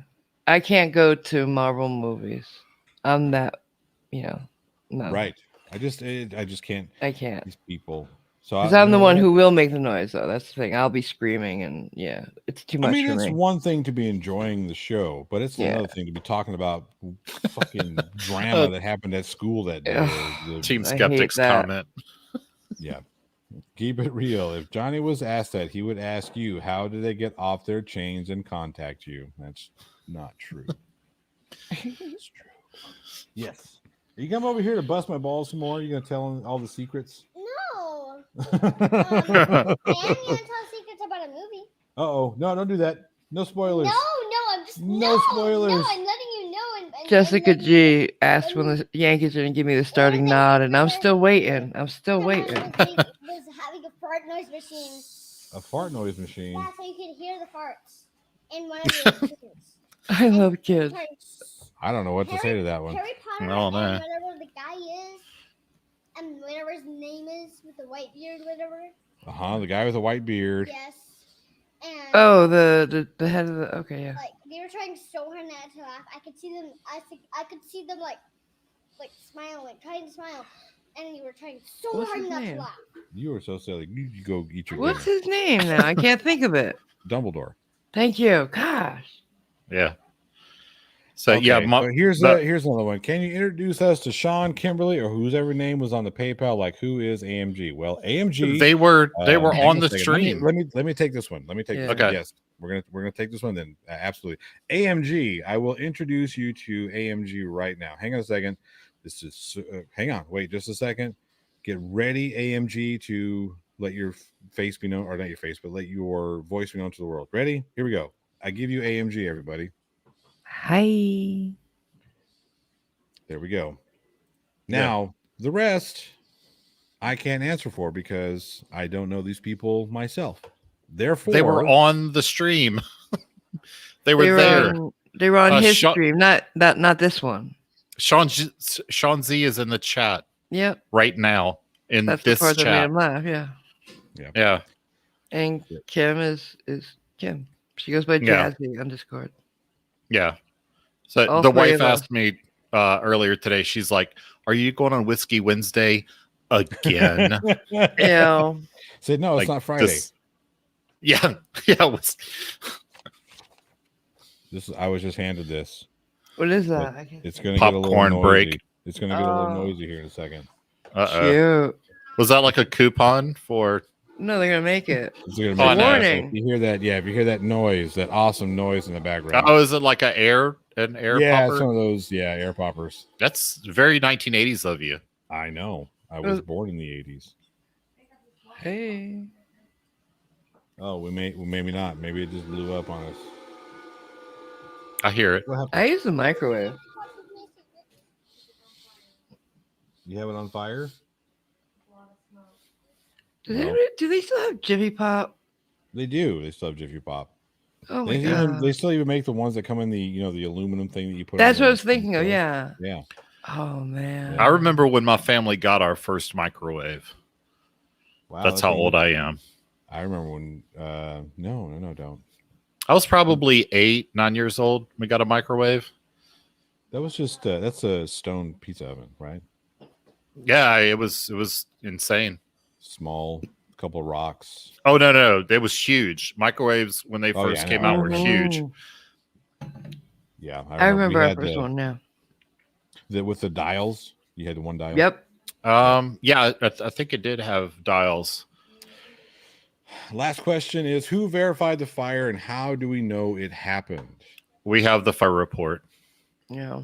I can't go to Marvel movies. I'm that, no. Right. I just can't. I can't. These people. So Because I'm the one who will make the noise, though. That's the thing. I'll be screaming, and yeah, it's too much I mean, for it's me. one thing to be enjoying the show, but it's another thing to be talking about fucking drama that happened at school that day. Team I hate Skeptics that. comment. Yeah. Keep it real. If Johnny was asked that, he would ask you, how did they get off their chains and contact you? That's not true. It's true. Yes. Are you come over here to bust my balls some more? Are you going to tell them all the secrets? No. And you want to tell secrets about a movie? Uh-oh. No, don't do that. No spoilers. No, I'm just No spoilers. No, I'm letting you know. And Jessica and G asked when the Yankees are going to give me the starting nod, and I'm still waiting. Was having a fart noise machine. A fart noise machine. Yeah, so you could hear the farts. in one of the streams. I And love they kids. were trying I don't know what to say to that one. Harry Potter Oh, and no. whatever the guy is, and whatever his name is with the white beard, whatever. The guy with a white beard. Yes. And Oh, the head of the. Okay, yeah. like they were trying so hard not to laugh. I could see them. I could see them like smiling, trying to smile, and you were trying so What's hard his not name? to laugh. You were so silly. You go eat your What's dinner. his name now? I can't think of it. Dumbledore. Thank you. Gosh. Yeah. So Okay, yeah, but here's another one. Can you introduce us to Sean, Kimberly, or whose ever name was on the PayPal? Like, who is AMG? Well, AMG. they were hang on a the second. stream. Let me take this one. Let me take Yeah. this one. Okay. Yes, we're gonna take this one then. Absolutely. AMG. I will introduce you to AMG right now. Hang on a second. This is hang on. Wait just a second. Get ready, AMG, to let your face be known, or not your face, but let your voice be known to the world. Ready? Here we go. I give you AMG, everybody. Hi. There we go. Now, the rest I can't answer for because I don't know these people myself. Therefore, They were on the stream. They were there. They were on his Sean- stream, not this one. Sean Z is in the chat Yep. right now in That's the this part that made chat. him laugh. Yeah. Yeah. And Kim is Kim. She goes by Yeah. Jazzy on Discord. Yeah. So All the three wife of us. asked me earlier today, she's like, "Are you going on Whiskey Wednesday again?" Ew. said no, it's Like, not Friday. Yeah. Yeah. This is, I was just handed this. What is But that? I can't It's see. gonna get a little Popcorn noisy. break. It's gonna get a little Oh. noisy here in a second. Cute. Was that like a coupon for? No, they're gonna make it. It's gonna Oh, make no. If you hear that, if you hear that noise, that awesome noise in the background. Oh, is it like an air yeah, popper? some of those, air poppers. That's very 1980s of you. I know. I was born in the 80s. Hey. Oh, maybe not. Maybe it just blew up on us. I hear it. What happened? I use the microwave. You have it on fire? Do they still have Jiffy Pop? They do. They still have Jiffy Pop. Oh my They god. still even make the ones that come in the the aluminum thing that you put. That's on what I the- was thinking of. Yeah. Yeah. Oh man. I remember when my family got our first microwave. Wow. That's how old I am. I remember when. No, don't. I was probably 8, 9 years old. We got a microwave. That was just that's a stone pizza oven, right? Yeah, it was insane. Small, couple rocks. Oh no, it was huge. Microwaves when they Oh, first yeah, I came know. out were huge. Mhm. Yeah, I remember we our had first one now. with the dials. You had the one dial. Yep. Yeah, I think it did have dials. Last question is: who verified the fire, and how do we know it happened? We have the fire report. Yeah.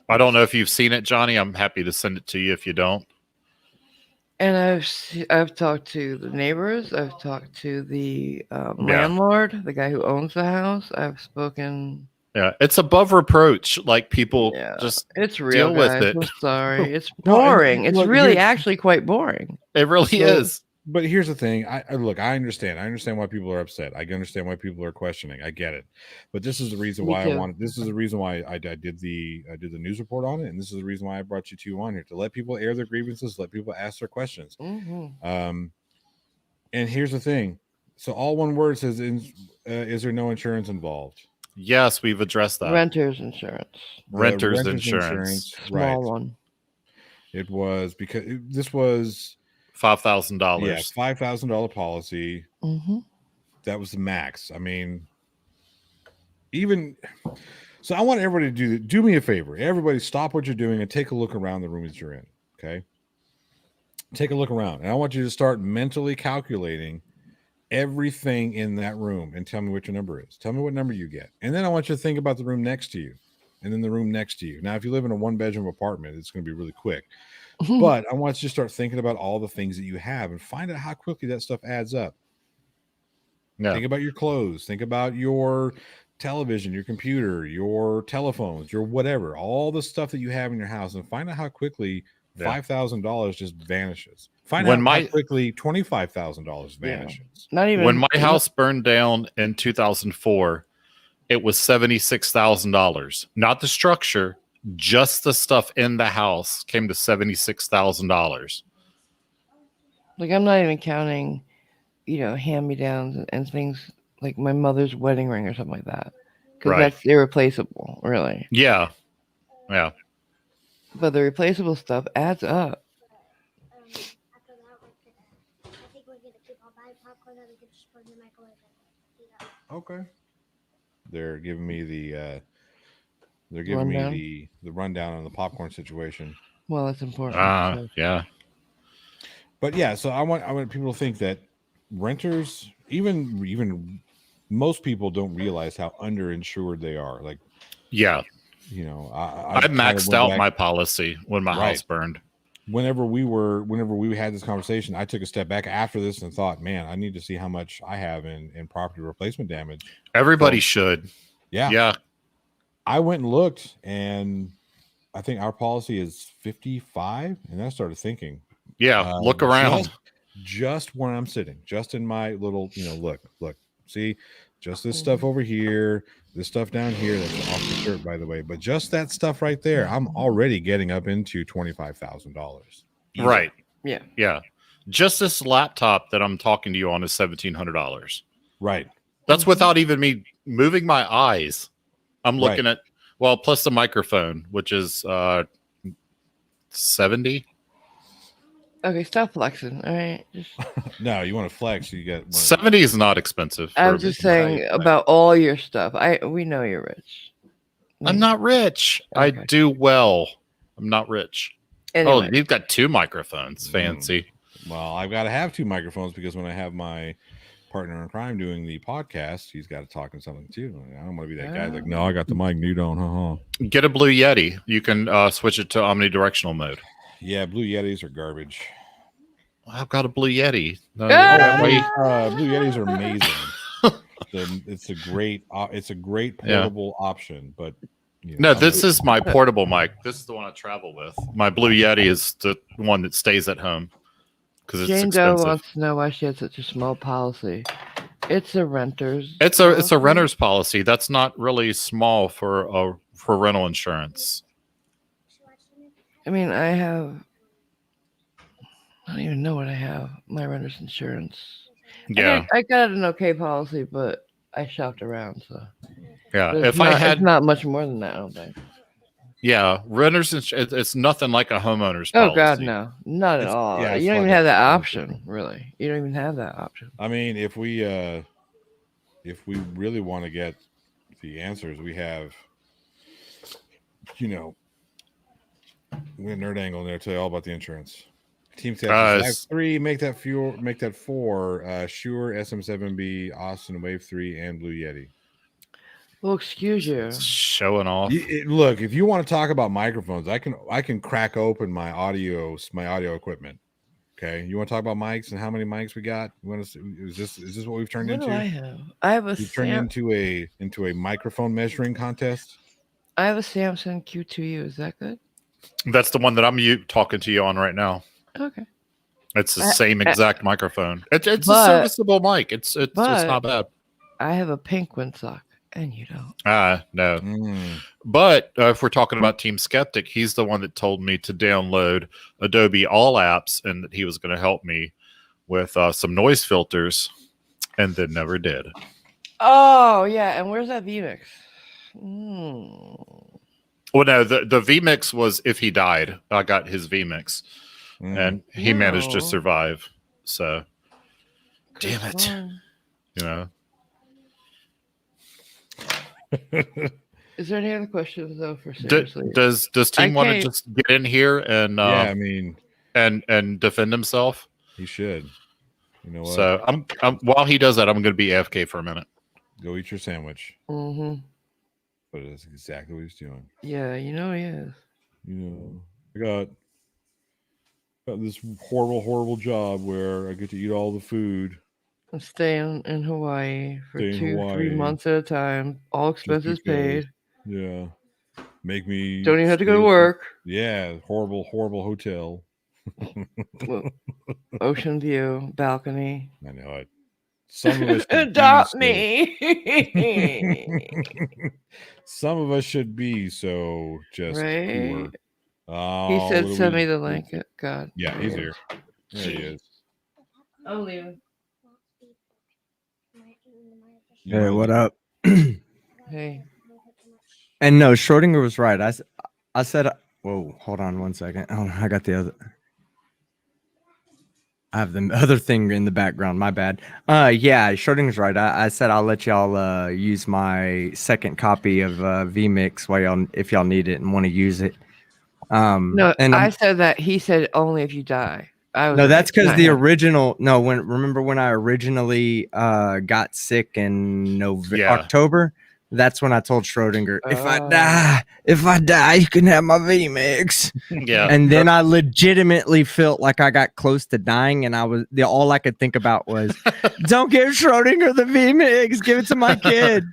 I don't know if you've seen it, Johnny. I'm happy to send it to you if you don't. And I've talked to the neighbors. I've talked to the landlord, the guy who owns the house. I've spoken. Yeah, it's above reproach. Like people just It's real, deal with guys. it. I'm sorry. It's No, and boring. It's look, really here's- actually quite boring. it really So- is. But here's the thing. I look. I understand. I understand why people are upset. I understand why people are questioning. I get it. But this is the reason Me why too. I wanted. This is the reason why I did the news report on it, and this is the reason why I brought you two on here to let people air their grievances, let people ask their questions. Mm-hmm. And here's the thing. So all one word says, "Is there no insurance involved?" Yes, we've addressed that. Renter's insurance. The Renter's insurance. Small right? one. It was because this was $5,000. $5,000 policy. Mm-hmm. That was the max. I mean, even so, I want everybody to do me a favor. Everybody, stop what you're doing and take a look around the room that you're in. Okay, take a look around, and I want you to start mentally calculating everything in that room and tell me what your number is. Tell me what number you get, and then I want you to think about the room next to you, and then the room next to you. Now, if you live in a one-bedroom apartment, it's going to be really quick. But I want you to start thinking about all the things that you have and find out how quickly that stuff adds up. Yeah. Think about your clothes. Think about your television, your computer, your telephones, your whatever, all the stuff that you have in your house, and find out how quickly Yeah. $5,000 just vanishes. Find When out my- how quickly $25,000 Yeah. vanishes. Not even When my house burned down in 2004, it was $76,000. Not the structure, just the stuff in the house came to $76,000. Like, I'm not even counting, hand-me-downs and things like my mother's wedding ring or something like that, because Right. that's irreplaceable, really. Yeah. Yeah. But the replaceable stuff adds up. After that, I think we're gonna keep on buying popcorn that we can just put in the microwave and heat up. Okay. They're giving me the Rundown? the rundown on the popcorn situation. Well, that's important. So. Yeah. But yeah, so I want people to think that renters, even most people don't realize how underinsured they are. Like, Yeah. I I kinda maxed went out back- my policy when my Right. house burned. Whenever we had this conversation, I took a step back after this and thought, man, I need to see how much I have in property replacement damage. Everybody So, should. Yeah. Yeah. I went and looked, and I think our policy is 55. And I started thinking, Yeah. Look around. just where I'm sitting, just in my little, look, see, just this stuff over here, this stuff down here. That's off the shirt, by the way, but just that stuff right there, I'm already getting up into $25,000. Right. Yeah. Yeah. Just this laptop that I'm talking to you on is $1,700. Right. That's without even me moving my eyes. I'm Right. looking at, well, plus the microphone, which is 70. Okay, stop flexing. All right. Just, No, you want to flex, you get 70 is not expensive. I for was just me. saying Right. about all your stuff. We know you're rich. I'm not rich. I Okay. do well. I'm not rich. Anyway, Oh, you've got two microphones. Mm. Fancy. Well, I've got to have two microphones because when I have my partner in crime doing the podcast, he's got to talk in something too. I don't want to be that guy. Like, no, I got the mic, you don't. Get a Blue Yeti. You can switch it to omnidirectional mode. Yeah, Blue Yetis are garbage. I've got a Blue Yeti. Ah! That way- Blue Yetis are amazing. It's a great Yeah. portable option, but No, this is my portable mic. This is the one I travel with. My Blue Yeti is the one that stays at home because it's Jane Doe expensive. wants to know why she had such a small policy. It's a renter's. It's a policy. renter's policy. That's not really small for rental insurance. I mean, I don't even know what I have. My renter's insurance. Yeah, I got an okay policy, but I shopped around, so. yeah. But If I it's had, not much more than that, I don't think. yeah, renter's insurance. It's nothing like a homeowner's Oh policy. God, no, not at It's- all. yeah, it's You don't even fucking have that expensive. option, really. You don't even have that option. I mean, if we really want to get the answers, we have, we have Nerd Angle in there tell you all about the insurance. Team Texas, I have 3, make that 4. Shure, SM7B, Austin Wave 3, and Blue Yeti. Well, excuse you. Showing off. Look, if you want to talk about microphones, I can crack open my audio equipment. Okay, you want to talk about mics and how many mics we got? You want to? Is this what we've turned What do into? I have? I have a We've turned into a microphone measuring contest. I have a Samsung Q2U. Is that good? That's the one that I'm talking to you on right now. Okay. It's the same exact microphone. It's a but- serviceable mic. It's not bad. I have a pink windsock, and you don't. No. Mm. But if we're talking about Team Skeptic, he's the one that told me to download Adobe All Apps and that he was going to help me with some noise filters, and then never did. Oh yeah, and where's that VMix? Well, no, the VMix was if he died. I got his VMix, and he managed to No. survive. So, damn it, Fun. you know. Is there any other questions though? For D- seriously, does Team want to can't- just get in here and Yeah, I mean, and defend himself? he should. You know what? So I'm while he does that, I'm going to be AFK for a minute. Go eat your sandwich. Mm-hmm. But that's exactly what he's doing. Yeah, you know he is. I got this horrible job where I get to eat all the food. I'm staying in Hawaii for Stay in 2-3 Hawaii. months at a time. All expenses because- paid. Yeah. make me Don't even have to go to stay- work. Yeah, horrible hotel. Well, ocean view, balcony. I know it. Some of us should Adopt be me. some of us should be so just poor. Right? Oh, He said, what do "Send we me the do? link." God. Yeah, he's here. There he is. I'm leaving. You Hey, might what leave. up? Hey. And no, Schrodinger was right. I said, whoa, hold on one second. Oh, I got the other. I have the other thing in the background. My bad. Yeah, Schrodinger's right. I said I'll let y'all use my second copy of vMix while y'all, if y'all need it and want to use it. No, and I said that. He said only if you die. I was no, right, that's because not the him. original. No, remember when I originally got sick in Yeah. October? That's when I told Schrodinger, if I Oh. die, you can have my vMix. Yeah. And then I legitimately felt like I got close to dying, and all I could think about was, don't give Schrodinger the vMix, give it to my kid.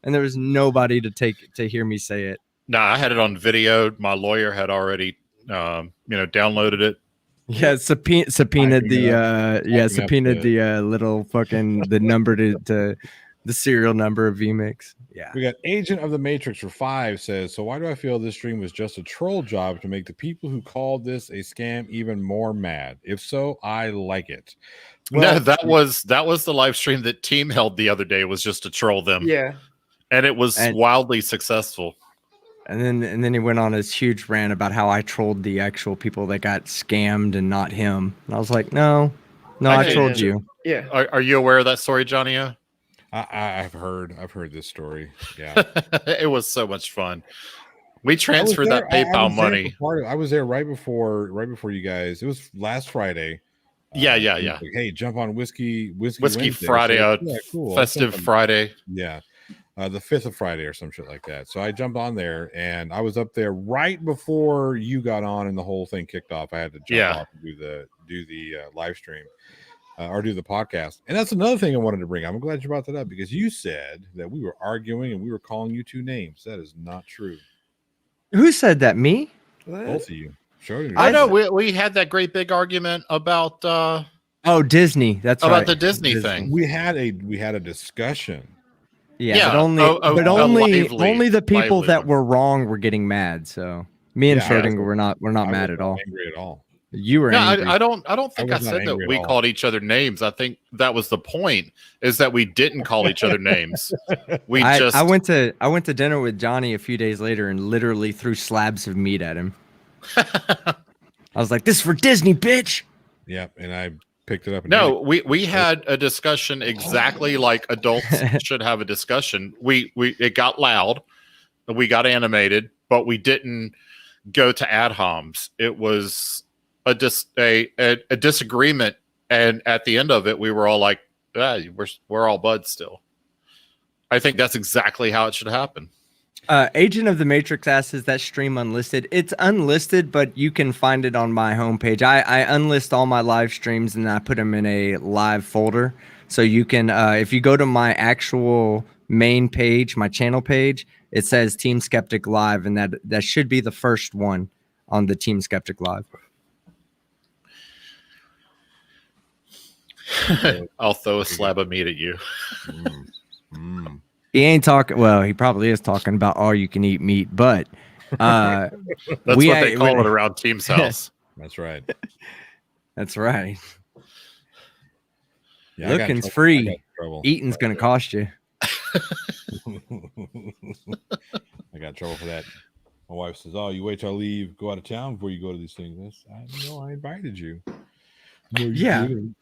And there was nobody to hear me say it. No, I had it on video. My lawyer had already, downloaded it. Yeah, subpoenaed Hyping up the little fucking the number to the serial number of vMix. Yeah. We got Agent of the Matrix for 5 says, so why do I feel this stream was just a troll job to make the people who called this a scam even more mad? If so, I like it. No, that was the live stream that Team held the other day, was just to troll them. Yeah. And it was And- wildly successful. And then he went on his huge rant about how I trolled the actual people that got scammed and not him. And I was like, no, I Hey, trolled you. Yeah. Are you aware of that story, Johnny? I've heard this story. Yeah. It was so much fun. We transferred that PayPal money. I was there right before you guys. It was last Friday. Yeah. Like, hey, jump on whiskey Whiskey Wednesday. Friday, So, yeah, cool. festive Friday. Yeah. The 5th of Friday or some shit like that. So I jumped on there, and I was up there right before you got on and the whole thing kicked off. I had to jump off and do the live stream or do the podcast. And that's another thing I wanted to bring up. I'm glad you brought that up, because you said that we were arguing and we were calling you 2 names. That is not true. Who said that? Me? Both of you. Schrodinger. I know we had that great big argument about Disney. That's about right. the Disney thing. we had a discussion. Yeah, Yeah, but only the people lively that one. were wrong were getting mad. So me and Yeah, Schrodinger were not I mad was at all. not angry at all. You were No, angry. I don't think I was not said that angry at we all. called each other names. I think that was the point, is that we didn't call each other names. I went to dinner with Johnny a few days later and literally threw slabs of meat at him. I was like, "This is for Disney, bitch." Yeah, and I picked it up. And No, we had a discussion exactly like adults should have a discussion. It got loud, we got animated, but we didn't go to ad homs. It was a disagreement, and at the end of it, we were all like, we're all buds still. I think that's exactly how it should happen. Agent of the Matrix asks, is that stream unlisted? It's unlisted, but you can find it on my homepage. I unlist all my live streams and I put them in a live folder. So you can, if you go to my actual main page, my channel page, it says Team Skeptic Live, and that should be the first one on the Team Skeptic Live. I'll throw a slab of meat at you. He ain't talking. Well, he probably is talking about all you can eat meat, but That's what they call it around Team's house. That's right. That's right. Yeah, I got Looking's trouble. free. I got trouble. Eating's gonna cost you. I got trouble for that. My wife says, "Oh, you wait till I leave, go out of town before you go to these things." I invited you. No, you Yeah. didn't.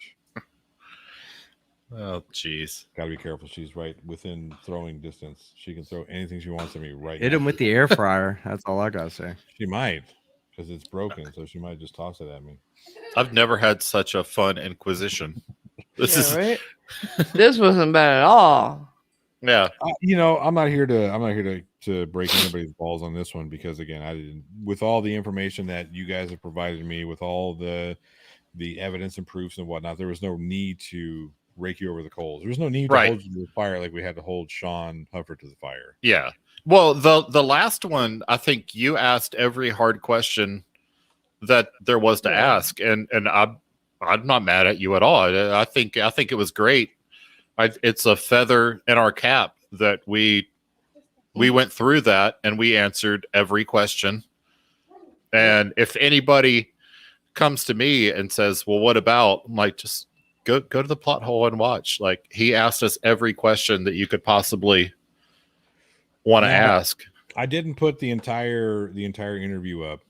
Oh, jeez. Got to be careful. She's right within throwing distance. She can throw anything she wants at me right Hit now. him with the air fryer. That's all I gotta say. She might, because it's broken, so she might just toss it at me. I've never had such a fun inquisition. This is right. This wasn't bad at all. yeah. I'm not here to break anybody's balls on this one, because again, I didn't, with all the information that you guys have provided me, with all the evidence and proofs and whatnot, there was no need to rake you over the coals. There was no need to hold you to the fire like we had to hold Sean Huffer to the fire. Yeah. Well, the last one, I think you asked every hard question that there was to ask, and I'm not mad at you at all. I think it was great. It's a feather in our cap that we went through that and we answered every question. And if anybody comes to me and says, "Well, what about?" I'm like, just go to the plot hole and watch. Like, he asked us every question that you could possibly want to ask. I didn't put the entire interview up,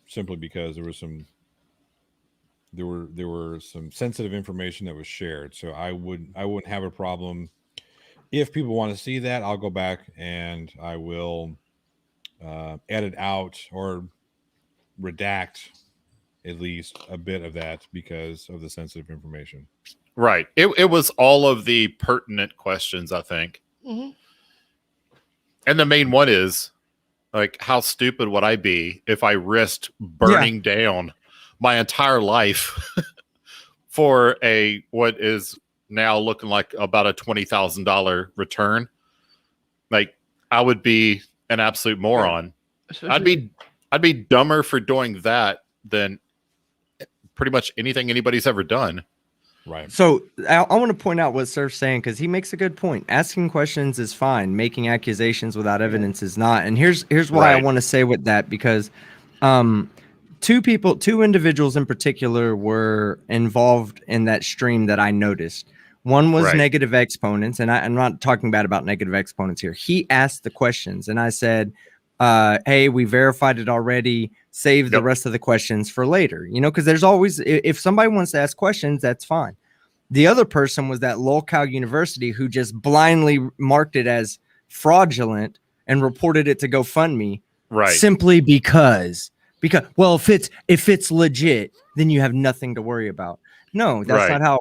simply because there were some sensitive information that was shared. So I wouldn't have a problem if people want to see that. I'll go back and I will edit out or redact at least a bit of that because of the sensitive information. Right. It was all of the pertinent questions, I think. Mm-hmm. And the main one is, like, how stupid would I be if I risked burning down my entire life for what is now looking like about a $20,000 return? Like, I would be an absolute moron. Especially, I'd be dumber for doing that than pretty much anything anybody's ever done. Right. So I want to point out what Surf's saying, because he makes a good point. Asking questions is fine. Making accusations without evidence is not. And here's why I want to say with that, because two individuals in particular were involved in that stream that I noticed. One was negative exponents, and I'm not talking bad about negative exponents here. He asked the questions, and I said, hey, we verified it already. Save the rest of the questions for later, because there's always, if somebody wants to ask questions, that's fine. The other person was that lolcow university who just blindly marked it as fraudulent and reported it to GoFundMe, simply because, well, if it's legit, then you have nothing to worry about. No, that's not how.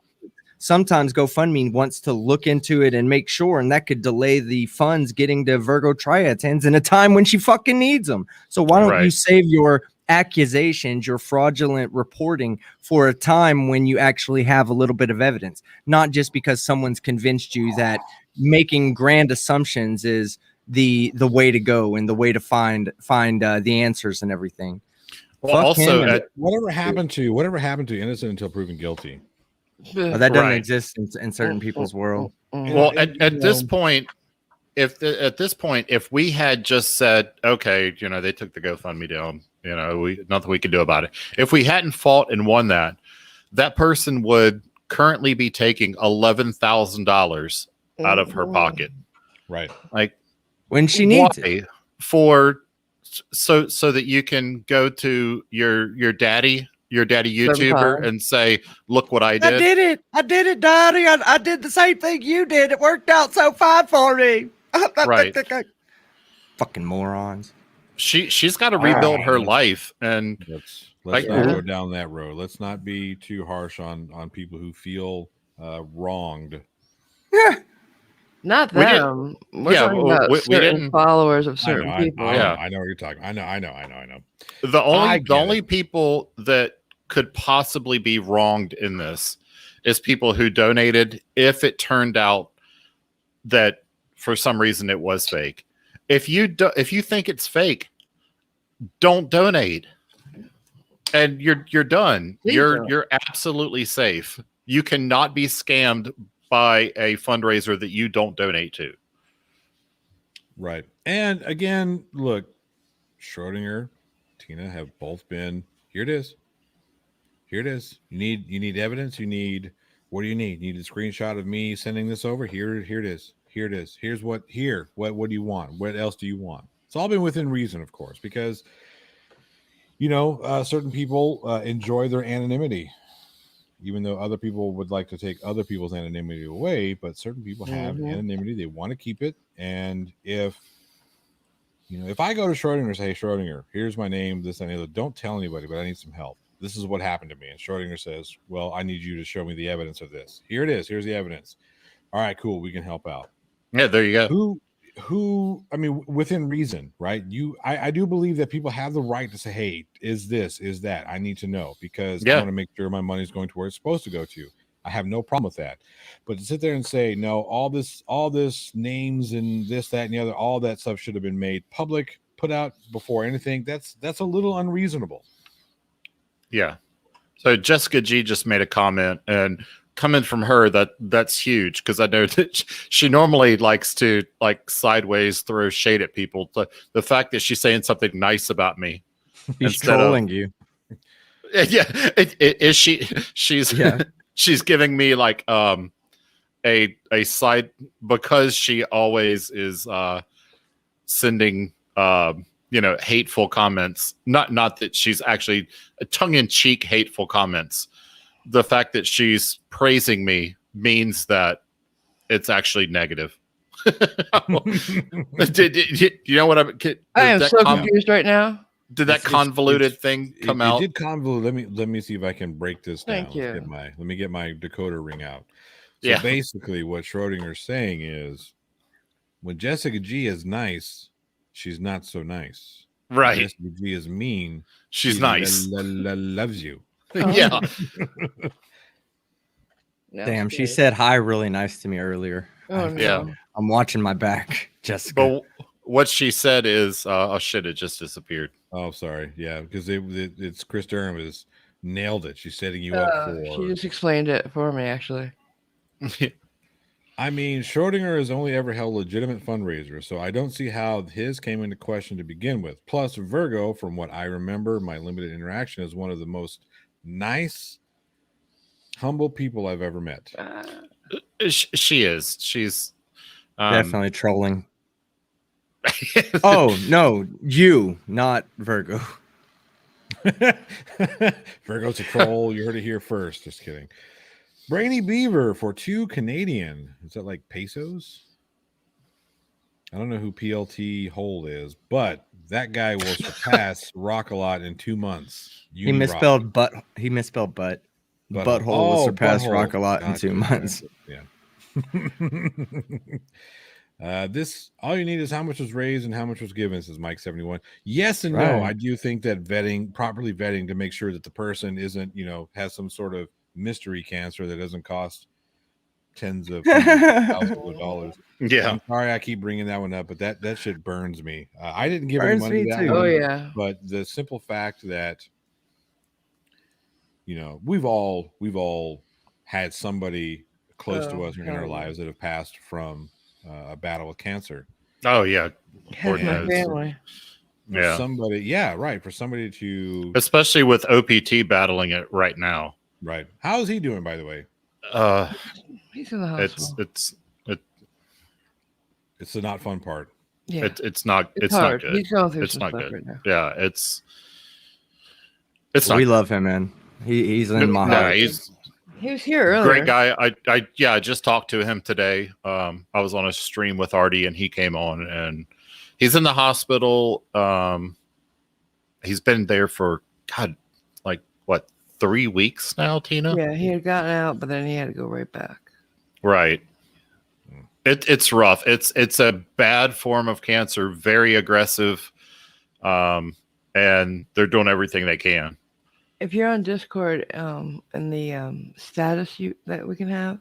Sometimes GoFundMe wants to look into it and make sure, and that could delay the funds getting to Virgo triads in a time when she fucking needs them. So why don't you save your accusations, your fraudulent reporting, for a time when you actually have a little bit of evidence, not just because someone's convinced you that making grand assumptions is the way to go and the way to find the answers and everything. Well, also, whatever happened to innocent until proven guilty. Oh, that doesn't exist in certain people's world. Well, at this point, if we had just said, okay, they took the GoFundMe down, nothing we could do about it. If we hadn't fought and won that person would currently be taking $11,000 out of her pocket. Right. Like, when she needs it. So that you can go to your daddy YouTuber and say, look what I did. I did it, Daddy. I did the same thing you did. It worked out so fine for me. Right. Fucking morons. She's got to rebuild her life, and let's not go down that road. Let's not be too harsh on people who feel wronged. Yeah. Not them. We're talking about certain followers of certain people. I know what you're talking. I know. The only people that could possibly be wronged in this is people who donated if it turned out that for some reason it was fake. If you think it's fake, don't donate, and you're done. You're absolutely safe. You cannot be scammed by a fundraiser that you don't donate to. Right. And again, look, Schrodinger, Tina have both been, here it is. You need evidence. What do you need? You need a screenshot of me sending this over. Here it is. Here's what do you want? What else do you want? It's all been within reason, of course, because, certain people enjoy their anonymity, even though other people would like to take other people's anonymity away, but certain people have anonymity. They want to keep it. And if I go to Schrodinger and say, hey, Schrodinger, here's my name, this and the other, don't tell anybody, but I need some help. This is what happened to me. And Schrodinger says, well, I need you to show me the evidence of this. Here it is. Here's the evidence. All right, cool. We can help out. Yeah, there you go. I mean, within reason, right? I do believe that people have the right to say, hey, is that? I need to know, because I want to make sure my money is going to where it's supposed to go to. I have no problem with that. But to sit there and say, no, all this names and this, that, and the other, all that stuff should have been made public, put out before anything, that's a little unreasonable. Yeah. So Jessica G just made a comment, and coming from her, that's huge, because I know that she normally likes to like sideways throw shade at people. The fact that she's saying something nice about me, He's trolling you. yeah, she's Yeah. she's giving me like a side, because she always is sending hateful comments. Not that she's actually tongue-in-cheek hateful comments. The fact that she's praising me means that it's actually negative. You know what I am so confused right now. Did that convoluted thing come out? It did convolute. Let me see if I can break this down. Thank you. Let me get my decoder ring out. So Yeah. basically what Schrodinger's saying is, when Jessica G is nice, she's not so nice. Right. When Jessica G is mean, She's she nice. loves you. Yeah. Damn, she said hi really nice to me earlier. Oh, no. Yeah. I'm watching my back, Jessica. But what she said is, oh shit, it just disappeared. Oh, sorry. Yeah, because it's Chris Durham has nailed it. She's setting you up for. She just explained it for me, actually. I mean, Schrodinger has only ever held legitimate fundraisers, so I don't see how his came into question to begin with. Plus, Virgo, from what I remember, my limited interaction, is one of the most nice, humble people I've ever met. She is. She's Definitely trolling. Oh, no, you, not Virgo. Virgo's a troll. You heard it here first. Just kidding. Brainy Beaver for 2 Canadian. Is that like pesos? I don't know who PLT Hole is, but that guy will surpass Rock-A-Lot in 2 months. He misspelled butt. He misspelled butt. Butthole will surpass Rock-A-Lot in 2 months. Yeah. This all you need is how much was raised and how much was given, says Mike 71. Yes and no. I do think that properly vetting to make sure that the person isn't, has some sort of mystery cancer that doesn't cost tens of thousands of dollars. Yeah. I'm sorry I keep bringing that one up, but that shit burns me. I didn't give Burns any money me to that too. one, Oh, yeah. but the simple fact that we've all had somebody close to us in our lives that have passed from a battle with cancer. Oh yeah. Has my family. Yeah. For somebody to, Especially with OPT battling it right now. right. How's he doing, by the way? He's in the hospital. It's the not fun part. Yeah. It's not hard. good. He's going through It's some not stuff good. right now. Yeah, it's not We good. love him, man. He's in my heart. He's He was here earlier. great guy. I just talked to him today. I was on a stream with Artie and he came on, and he's in the hospital. He's been there for like what, 3 weeks now, Tina? Yeah, he had gotten out, but then he had to go right back. Right. It's rough. It's a bad form of cancer, very aggressive. And they're doing everything they can. If you're on Discord, in the status that we can have,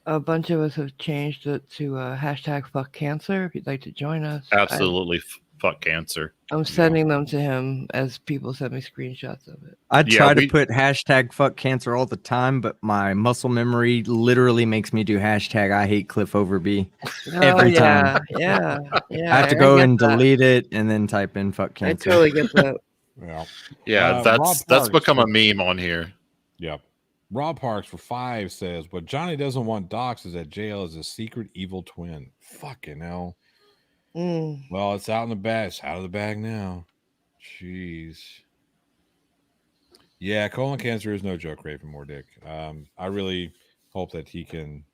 a bunch of us have changed it to hashtag fuck cancer. If you'd like to join us, Absolutely fuck cancer. I'm sending them to him as people send me screenshots of it. I Yeah, try to put hashtag fuck cancer all the time, but my muscle memory literally makes me do hashtag I hate Cliff Overby every time. Yeah. I have to go and delete it and then type in fuck I cancer. totally get that. Yeah. Yeah, Rob that's Parks become a for- meme on here. Yep. Rob Parks for 5 says, what Johnny doesn't want Docs is that JL is a secret evil twin. Fucking hell. Well, it's out in the bag. It's out of the bag now. Jeez. Yeah, colon cancer is no joke, Raven Moore Dick. I really hope that he can,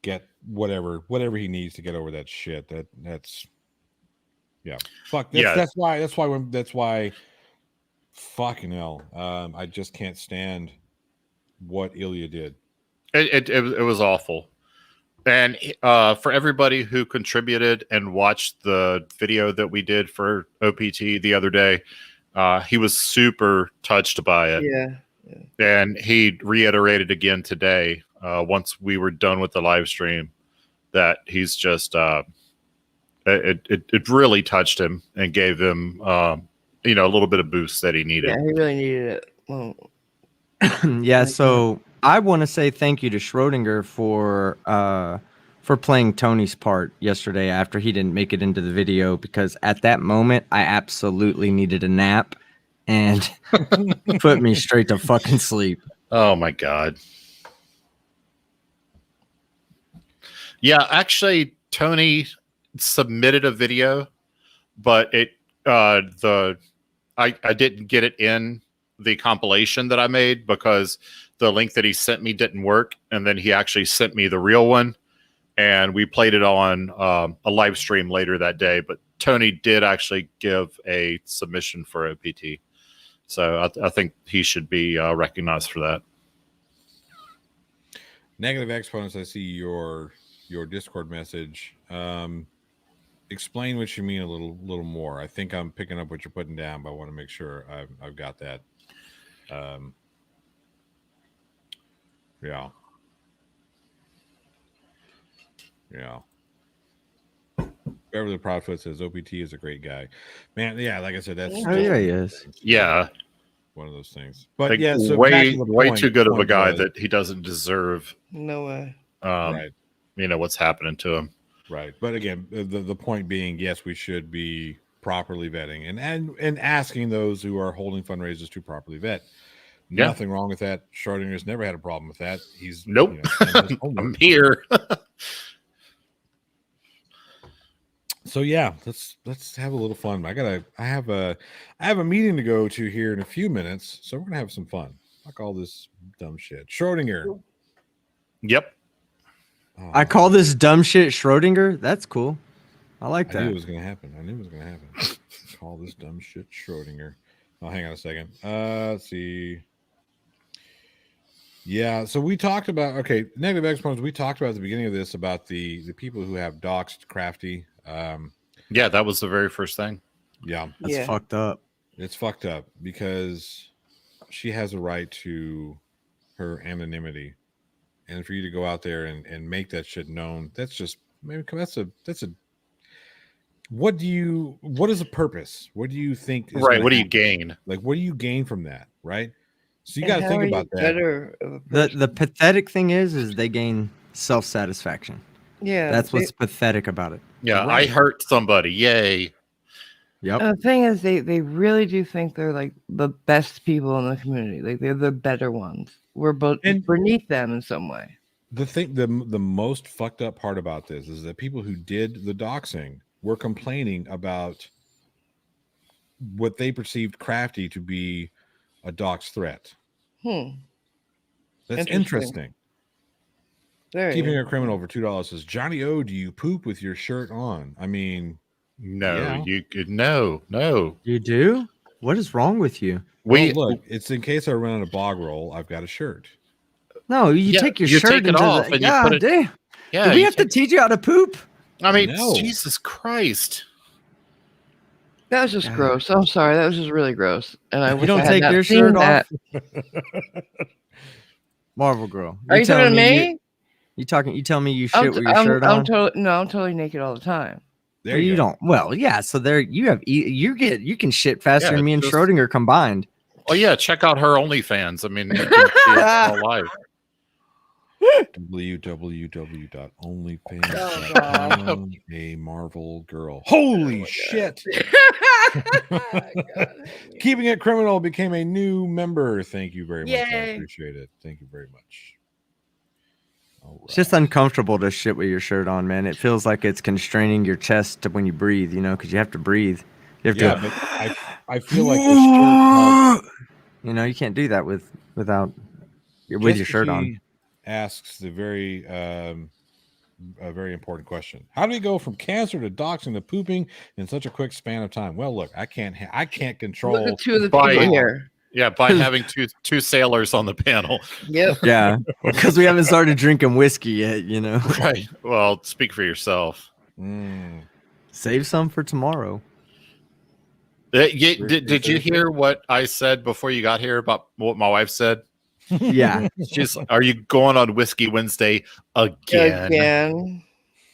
get whatever he needs to get over that shit. That's yeah. Fuck. That's why. Fucking hell. I just can't stand what Ilya did. It was awful. And for everybody who contributed and watched the video that we did for OPT the other day, he was super touched by it. Yeah. And he reiterated again today, once we were done with the live stream, that he's just it really touched him and gave him a little bit of boost that he needed. Yeah, he really needed it. Well, Yeah, so I want to say thank you to Schrodinger for playing Tony's part yesterday after he didn't make it into the video, because at that moment I absolutely needed a nap and put me straight to fucking sleep. Oh my God. Yeah, actually Tony submitted a video, but I didn't get it in the compilation that I made because the link that he sent me didn't work, and then he actually sent me the real one, and we played it on a live stream later that day. But Tony did actually give a submission for OPT, so I think he should be recognized for that. Negative Exponents, I see your Discord message. Explain what you mean a little more. I think I'm picking up what you're putting down, but I want to make sure I've got that. Yeah. Beverly Proudfoot says OPT is a great guy, man. Yeah, like I said, that's Oh yeah, he is. Yeah, one of those things. But like, yeah, so way point, too good of a guy was, that he doesn't deserve. no way. Right. What's happening to him. Right. But again, the point being, yes, we should be properly vetting and asking those who are holding fundraisers to properly vet. Yeah. Nothing wrong with that. Schrodinger's never had a problem with that. He's nope. I'm here. So yeah, let's have a little fun. I have a meeting to go to here in a few minutes, so we're gonna have some fun. Fuck all this dumb shit. Schrodinger. Yep. Oh, I call this dumb shit Schrodinger. That's cool. I like that. I knew it was gonna happen. Call this dumb shit Schrodinger. Oh, hang on a second. Let's see. Yeah, so we talked about negative exponents. We talked about at the beginning of this about the people who have doxed Crafty. Yeah, that was the very first thing. Yeah, That's fucked up. It's fucked up because she has a right to her anonymity, and for you to go out there and make that shit known, that's a what is the purpose? What do you think is right? What do you happen? gain? Like, what do you gain from that? Right. So you got to think about that. The pathetic thing is they gain self-satisfaction. Yeah, That's what's pathetic about it. Yeah, Right. I hurt somebody. Yay. Yep. The thing is, they really do think they're like the best people in the community. Like they're the better ones. We're both beneath them in some way. The most fucked up part about this is that people who did the doxing were complaining about what they perceived Crafty to be a dox threat. That's interesting. Keeping a criminal for $2 says, Johnny O, do you poop with your shirt on? I mean, no, you could no. You do? What is wrong with you? Look, it's in case I run out of bog roll, I've got a shirt. No, you take your shirt take it off and you put it. Damn. Yeah, Do we have to teach you how to poop? I mean, No. Jesus Christ. That was just gross. I'm sorry. That was just really gross. And I You wish don't I had take not your seen shirt that. off. Marvel girl. Are you talking to me? You tell me you shit with your shirt on? I'm totally naked all the time. There you go. don't. Well, yeah. So there you can shit faster than me and just- Schrodinger combined. Oh yeah, check out her OnlyFans. I mean, you can see it all live. www.onlyfans.com. A Marvel girl. Holy shit. Keeping It Criminal became a new member. Thank you very much. I Yay. appreciate it. Thank you very much. All It's just uncomfortable to shit with your shirt on, man. It feels like it's constraining your chest when you breathe, because you have to breathe. You have yeah, to. but I feel like the shirt You can't do that without your Jessica shirt on. G asks the very a very important question. How do we go from cancer to doxing to pooping in such a quick span of time? Well, look, I can't control. Look at two of the By- people here. Yeah, by having two sailors on the panel. Yep. Yeah, because we haven't started drinking whiskey yet. Right. Well, speak for yourself. Save some for tomorrow. Did you hear what I said before you got here about what my wife said? Yeah. She's, are you going on Whiskey Wednesday again? Again.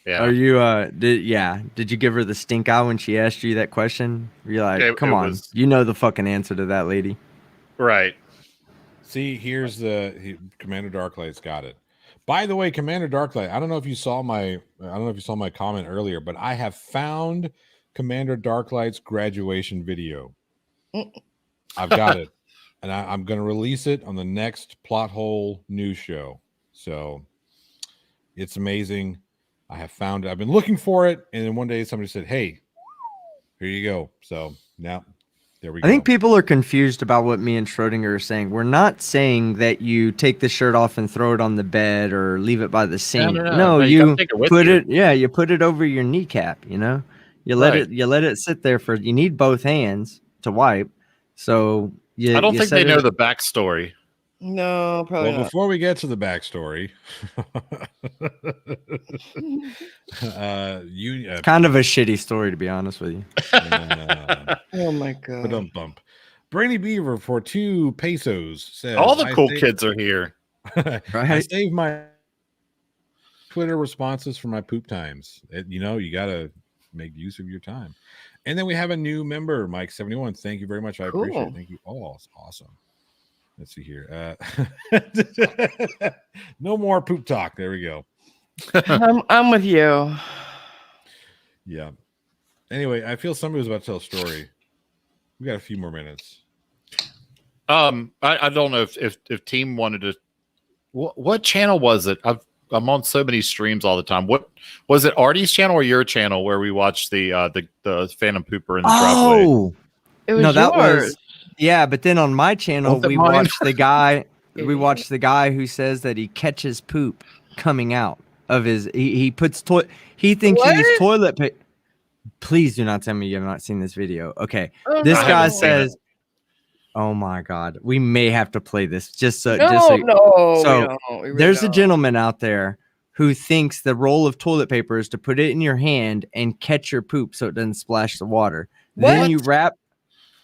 Yeah. Are you did you give her the stink eye when she asked you that question? You're like, come It on, was- you know the fucking answer to that, lady. Right. See, here's Commander Darklight's got it. By the way, Commander Darklight, I don't know if you saw my comment earlier, but I have found Commander Darklight's graduation video. I've got it, and I'm going to release it on the next Plot Hole news show. So it's amazing. I have found it. I've been looking for it, and then one day somebody said, "Hey, here you go." So now. There we go. I think people are confused about what me and Schrodinger are saying. We're not saying that you take the shirt off and throw it on the bed or leave it by the sink. No, you you gotta take it with put you. it. Yeah, you put it over your kneecap. You know, you let it sit there for. You need both hands to wipe. So I don't think they know the backstory. No, probably Well, not. before we get to the backstory, Kind of a shitty story, to be honest with you. Oh my god. Bump. Brainy Beaver for 2 pesos says All the cool kids are here. I Right? save my Twitter responses for my poop times. You gotta make use of your time. And then we have a new member, Mike71. Thank you very much. I appreciate it. Thank you all. It's awesome. Let's see here. No more poop talk. There we go. I'm with you. Yeah. Anyway, I feel somebody was about to tell a story. We got a few more minutes. I don't know if team wanted to. What channel was it? I'm on so many streams all the time. What was it? Artie's channel or your channel where we watched the Phantom Pooper in the driveway? Oh, It was no, that yours. was yeah. But then on my channel, Was it we mine? watched the guy. We watched the guy who says that he catches poop coming out of his. He puts he thinks he What? uses toilet paper. Please do not tell me you have not seen this video. Okay, Oh, this I no. guy haven't seen it. says, "Oh my god, we may have to play this just so." No, so we really there's a don't. gentleman out there who thinks the roll of toilet paper is to put it in your hand and catch your poop so it doesn't splash the water. Then What?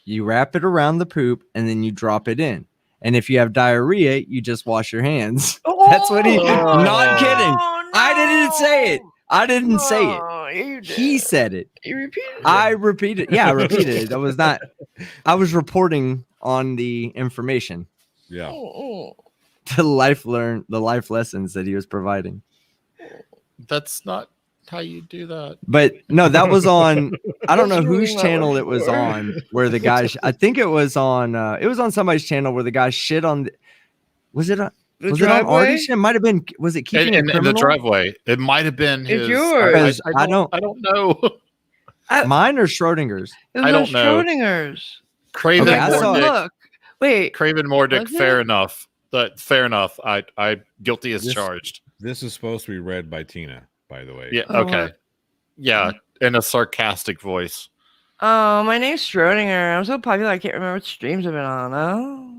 you wrap it around the poop and then you drop it in. And if you have diarrhea, you just wash your hands. That's what he. Oh, Not kidding. I didn't say it. I didn't say it. Oh, you did. He said it. You repeated it. I repeated. Yeah, I repeated it. That was not. I was reporting on the information, Yeah. the life lessons that he was providing. That's not how you do that. But no, that was on. I don't know That's really whose not channel what it was you were. on. Where the guy, I think it was on. It was on somebody's channel where the guy shit on. Was it on? The Was it on driveway? Artie's channel? Might have been. Was it keeping In it the criminal? driveway, it might have been It's his. yours. I don't know. Mine or Schrodinger's? It was I on don't know. Schrodinger's. Craven Okay, I saw it. Mordick. Look. Wait. Craven Mordick. Was Fair it? enough. Fair enough. I guilty as This- charged. This is supposed to be read by Tina, by the way. Yeah. Oh, Okay. Yeah, in a sarcastic voice. Oh, my name's Schrodinger. I'm so popular I can't remember what streams I've been on. Oh.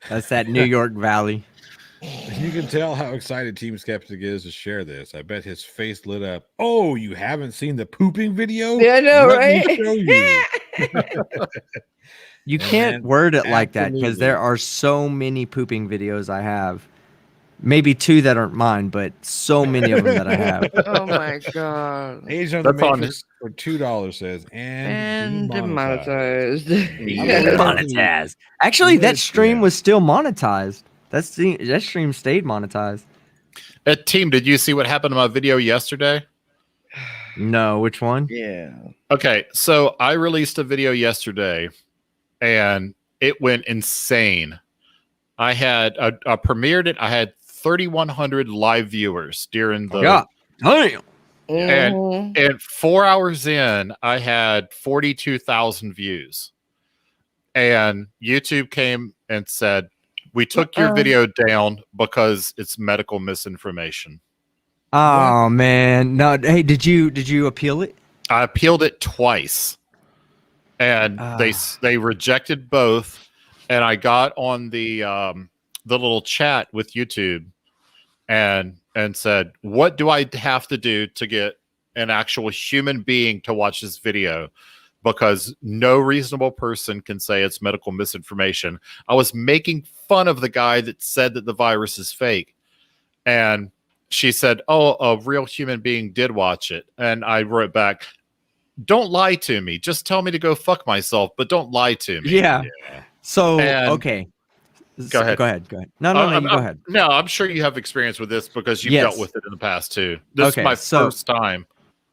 That's that New York Valley. You can tell how excited Team Skeptic is to share this. I bet his face lit up. Oh, you haven't seen the pooping video? Yeah, I know, Let me right? show you. You Yeah, can't man. word it like that because Absolutely. there are so many pooping videos I have. Maybe 2 that aren't mine, but so many of them that I have. Oh my god. Agent of the That's on Matrix for $2 says And demonetized. demonetized. Demonetized. Actually, that stream was still monetized. That stream stayed monetized. Team, did you see what happened to my video yesterday? No, which one? Yeah. Okay, so I released a video yesterday, and it went insane. I premiered it. I had 3,100 live viewers during the Yeah. Damn. Mhm. and 4 hours in, I had 42,000 views. And YouTube came and said, "We took your video down because it's medical misinformation." Oh man. No, hey, did you appeal it? I appealed it twice, and they rejected both. And I got on the little chat with YouTube and said, "What do I have to do to get an actual human being to watch this video because no reasonable person can say it's medical misinformation. I was making fun of the guy that said that the virus is fake. And she said, oh, a real human being did watch it. And I wrote back, don't lie to me. Just tell me to go fuck myself, but don't lie to me. Yeah. So, And- okay. Go ahead. Go ahead. No, you go ahead. No, I'm sure you have experience with this because you've Yes. dealt with it in the past too. This Okay, is my so- first time.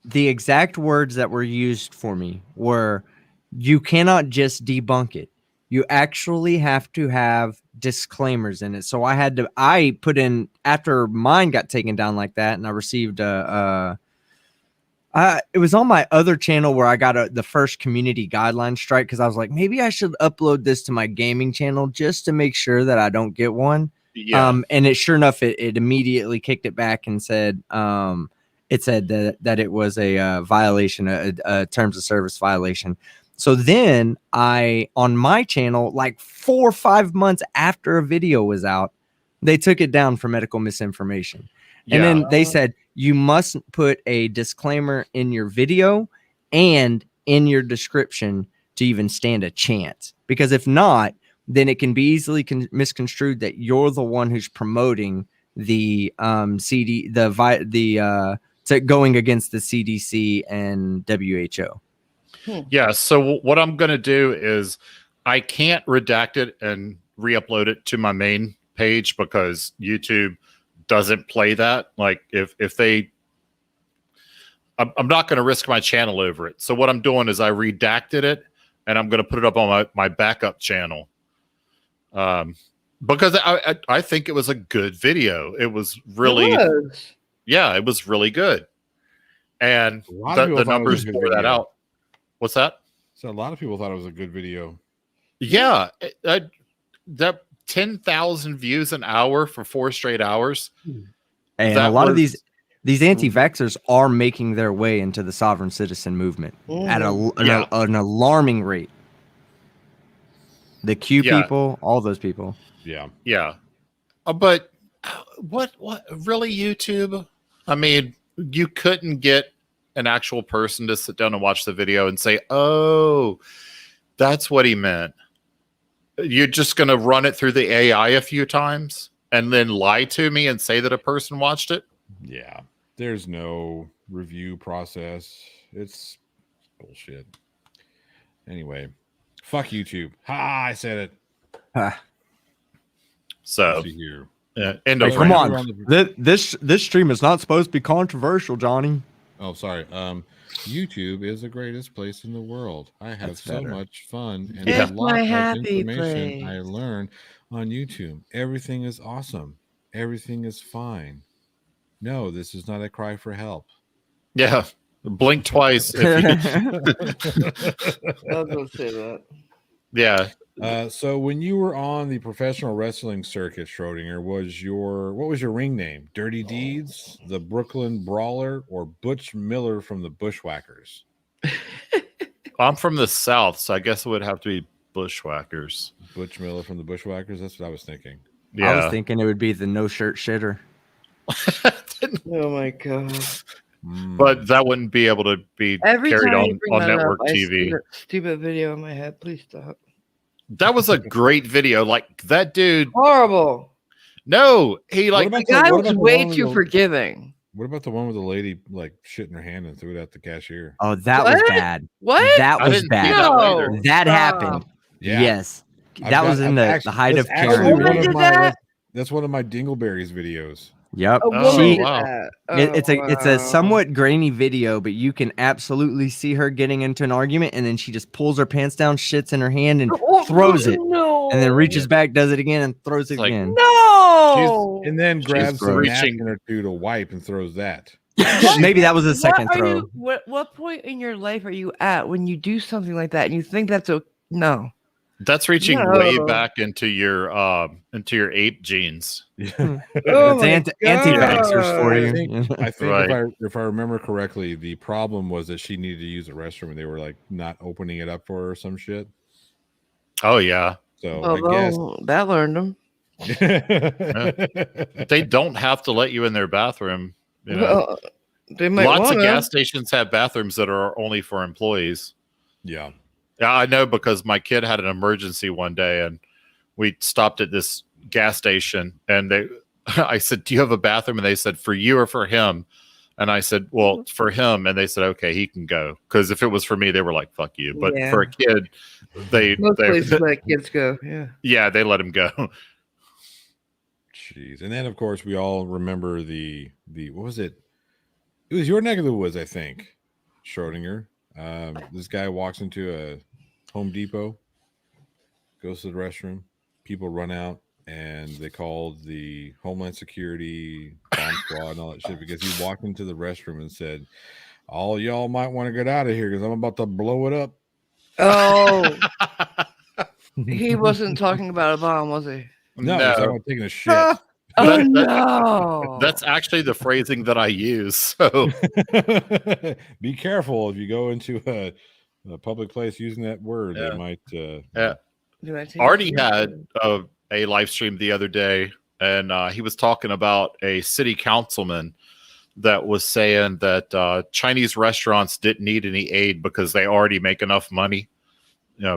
The exact words that were used for me were, you cannot just debunk it. You actually have to have disclaimers in it. So I put in, after mine got taken down like that, and I received it was on my other channel where I got the first community guideline strike, because I was like, maybe I should upload this to my gaming channel just to make sure that I don't get one. Yeah. And it sure enough, it immediately kicked it back and said, it said that it was a violation, a terms of service violation. So then on my channel, like 4 or 5 months after a video was out, they took it down for medical misinformation. And then they said, you must put a disclaimer in your video and in your description to even stand a chance. Because if not, then it can be easily misconstrued that you're the one who's promoting the going against the CDC and WHO. Yeah. So what I'm going to do is I can't redact it and re-upload it to my main page because YouTube doesn't play that. Like if they, I'm not going to risk my channel over it. So what I'm doing is I redacted it and I'm going to put it up on my backup channel. Because I think it was a good video. It was really, yeah, it was really good. And the numbers bore that out. What's that? So a lot of people thought it was a good video. Yeah. That 10,000 views an hour for 4 straight hours. And a lot of these anti-vaxxers are making their way into the sovereign citizen movement at an alarming rate. The Q people, all those people. Yeah. Yeah. But what really, YouTube? I mean, you couldn't get an actual person to sit down and watch the video and say, oh, that's what he meant. You're just going to run it through the AI a few times and then lie to me and say that a person watched it? Yeah. There's no review process. It's bullshit. Anyway, fuck YouTube. Ha, I said it. So, Let's see here. end Hey, of come rant. on. This stream is not supposed to be controversial, Johnny. Oh, sorry. YouTube is the greatest place in the world. I have That's so better. much fun and It's a lot my of happy information I place. learn on YouTube. Everything is awesome. Everything is fine. No, this is not a cry for help. Yeah. Blink twice. If you, I was going to say that. yeah. So when you were on the professional wrestling circuit, Schrodinger, what was your ring name? Dirty Deeds, the Brooklyn Brawler, or Butch Miller from the Bushwhackers? I'm from the South, so I guess it would have to be Bushwhackers. Butch Miller from the Bushwhackers. That's what I was thinking. Yeah. I was thinking it would be the no shirt shitter. Oh my god! But that wouldn't be able to be Every carried time you on bring that network up, I see TV. that stupid video in my head. Please stop. That was a great video. Like that dude. Horrible. No, he like The guy was way too forgiving. What about the one with the lady like shit in her hand and threw it at the cashier? Oh, that was What? bad. What? That I was didn't see bad. that No. later. That Stop. happened. Yeah. Yes. I've That was got- in I've the height of that's actually Karen. Woman one of did my that? that's one of my Dingleberries videos. Yep. A woman She- did wow. that. It's a wow. somewhat grainy video, but you can absolutely see her getting into an argument, and then she just pulls her pants down, shits in her hand, and throws it, No. and then reaches back, does it again, and throws it It's like- again. No. And then grabs a gross. napkin or two to wipe and throws that. Maybe that was a second What are throw. you- what point in your life are you at when you do something like that and you think that's no? that's reaching way No. back into your ape genes. Oh It's my anti-vaxxers for I you. think Right. if I remember correctly, the problem was that she needed to use the restroom and they were like not opening it up for her or some shit. Oh yeah. So Oh, I guess well, that learned them. They don't have to let you in their bathroom. You know? Well, They might Lots of wanna. gas stations have bathrooms that are only for employees. Yeah. Yeah, I know because my kid had an emergency one day and we stopped at this gas station and I said, "Do you have a bathroom?" And they said, "For you or for him?" And I said, "Well, for him." And they said, "Okay, he can go." Because if it was for me, they were like, "Fuck you." But Yeah. for a kid, Most places let kids go. Yeah. they let him go. Jeez. And then of course we all remember the what was it? It was your neck of the woods, I think. Schrodinger. This guy walks into a Home Depot, goes to the restroom, people run out, and they called the Homeland Security bomb squad and all that shit because he walked into the restroom and said, "All y'all might want to get out of here because I'm about to blow it up." Oh, he wasn't talking about a bomb, was he? No, he's talking about taking a shit. Oh no! That's actually the phrasing that I use. So Be careful if you go into a public place using that word. Yeah. They might. Artie had a live stream the other day, and he was talking about a city councilman that was saying that Chinese restaurants didn't need any aid because they already make enough money.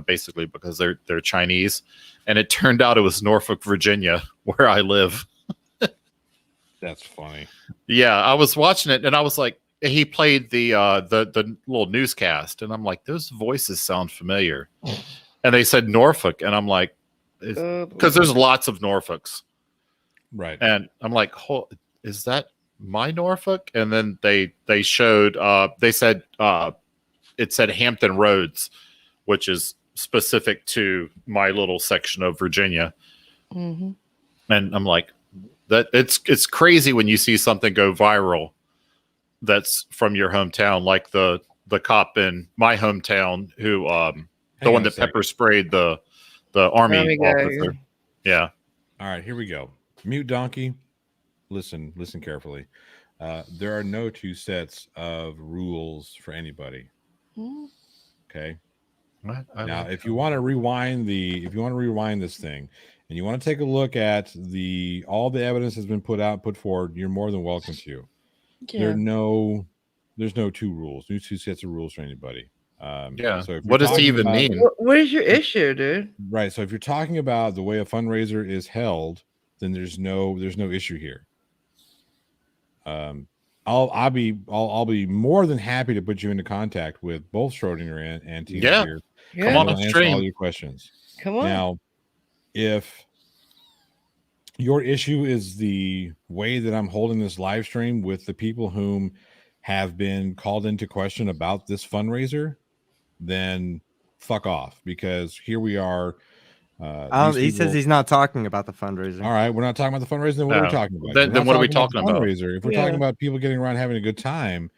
Basically because they're Chinese, and it turned out it was Norfolk, Virginia, where I live. That's funny. Yeah, I was watching it, and I was like, he played the little newscast, and I'm like, those voices sound familiar. And they said Norfolk, and I'm like, because there's lots of Norfolks, right? And I'm like, is that my Norfolk? And then they showed, they said it said Hampton Roads, which is specific to my little section of Virginia. Mm-hmm. And I'm like, that it's crazy when you see something go viral that's from your hometown, like the cop in my hometown who the one that pepper sprayed the army officer. Yeah. All right, here we go. Mute Donkey. Listen carefully. There are no two sets of rules for anybody. Okay. Now, if you want to rewind this thing, and you want to take a look at all the evidence has been put forward, you're more than welcome to. Yeah. There's no two sets of rules for anybody. So what does he even mean? What is your issue, dude? Right. So if you're talking about the way a fundraiser is held, then there's no issue here. I'll be more than happy to put you into contact with both Schrodinger and Tina here. Come on, answer all your questions. Come on. Now, if your issue is the way that I'm holding this live stream with the people whom have been called into question about this fundraiser, then fuck off, because here we are. He says he's not talking about the fundraiser. All right, we're not talking about the fundraiser. Then what are we talking about? Then what are we talking about? Fundraiser. If we're talking about people getting around having a good time,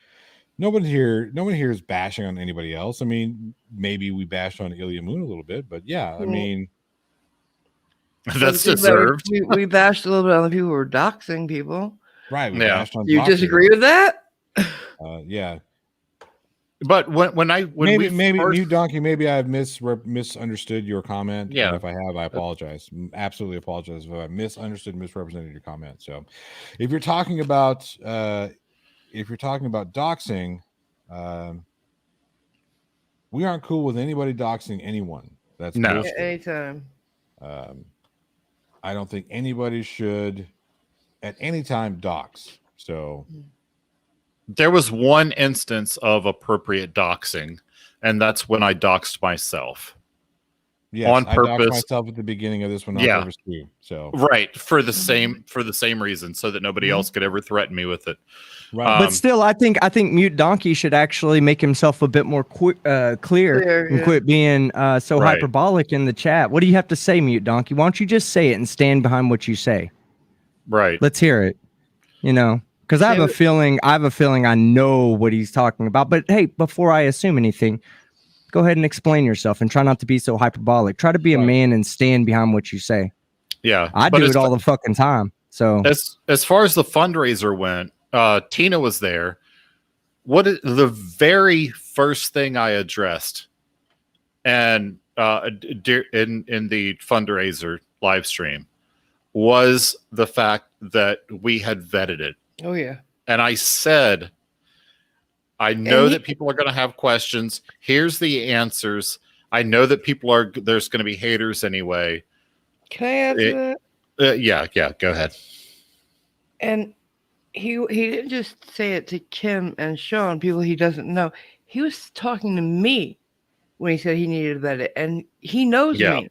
no one here is bashing on anybody else. I mean, maybe we bashed on Ilya Moon a little bit, but yeah, I mean, that's deserved. We bashed a little bit on the people who were doxing people. Right. We bashed on you doxers. disagree with that? Yeah. But when maybe Mute Donkey, maybe I've misunderstood your comment. Yeah. And if I have, I apologize. Absolutely apologize if I misunderstood, misrepresented your comment. So, if you're talking about doxing, we aren't cool with anybody doxing anyone. That's bullshit. Anytime. I don't think anybody should at any time dox. So. There was one instance of appropriate doxing, and that's when I doxed myself. Yes, on purpose. I doxed myself at the beginning of this one on purpose too. So right, for the same reason, so that nobody else could ever threaten me with it. Right. But still, I think Mute Donkey should actually make himself a bit more clear and quit being so hyperbolic in the chat. What do you have to say, Mute Donkey? Why don't you just say it and stand behind what you say? Right. Let's hear it. Because I have a feeling I know what he's talking about. But hey, before I assume anything, go ahead and explain yourself and try not to be so hyperbolic. Try to be a man and stand behind what you say. Yeah, I do it all the fucking time. So as far as the fundraiser went, Tina was there. What is the very first thing I addressed, and in the fundraiser live stream, was the fact that we had vetted it. Oh yeah. And I said I know And that people are going to have questions. Here's the answers. I know that there's going to be haters anyway. Can I answer that? Yeah, go ahead. And he didn't just say it to Kim and Sean, people he doesn't know. He was talking to me when he said he needed a vet, and he knows me.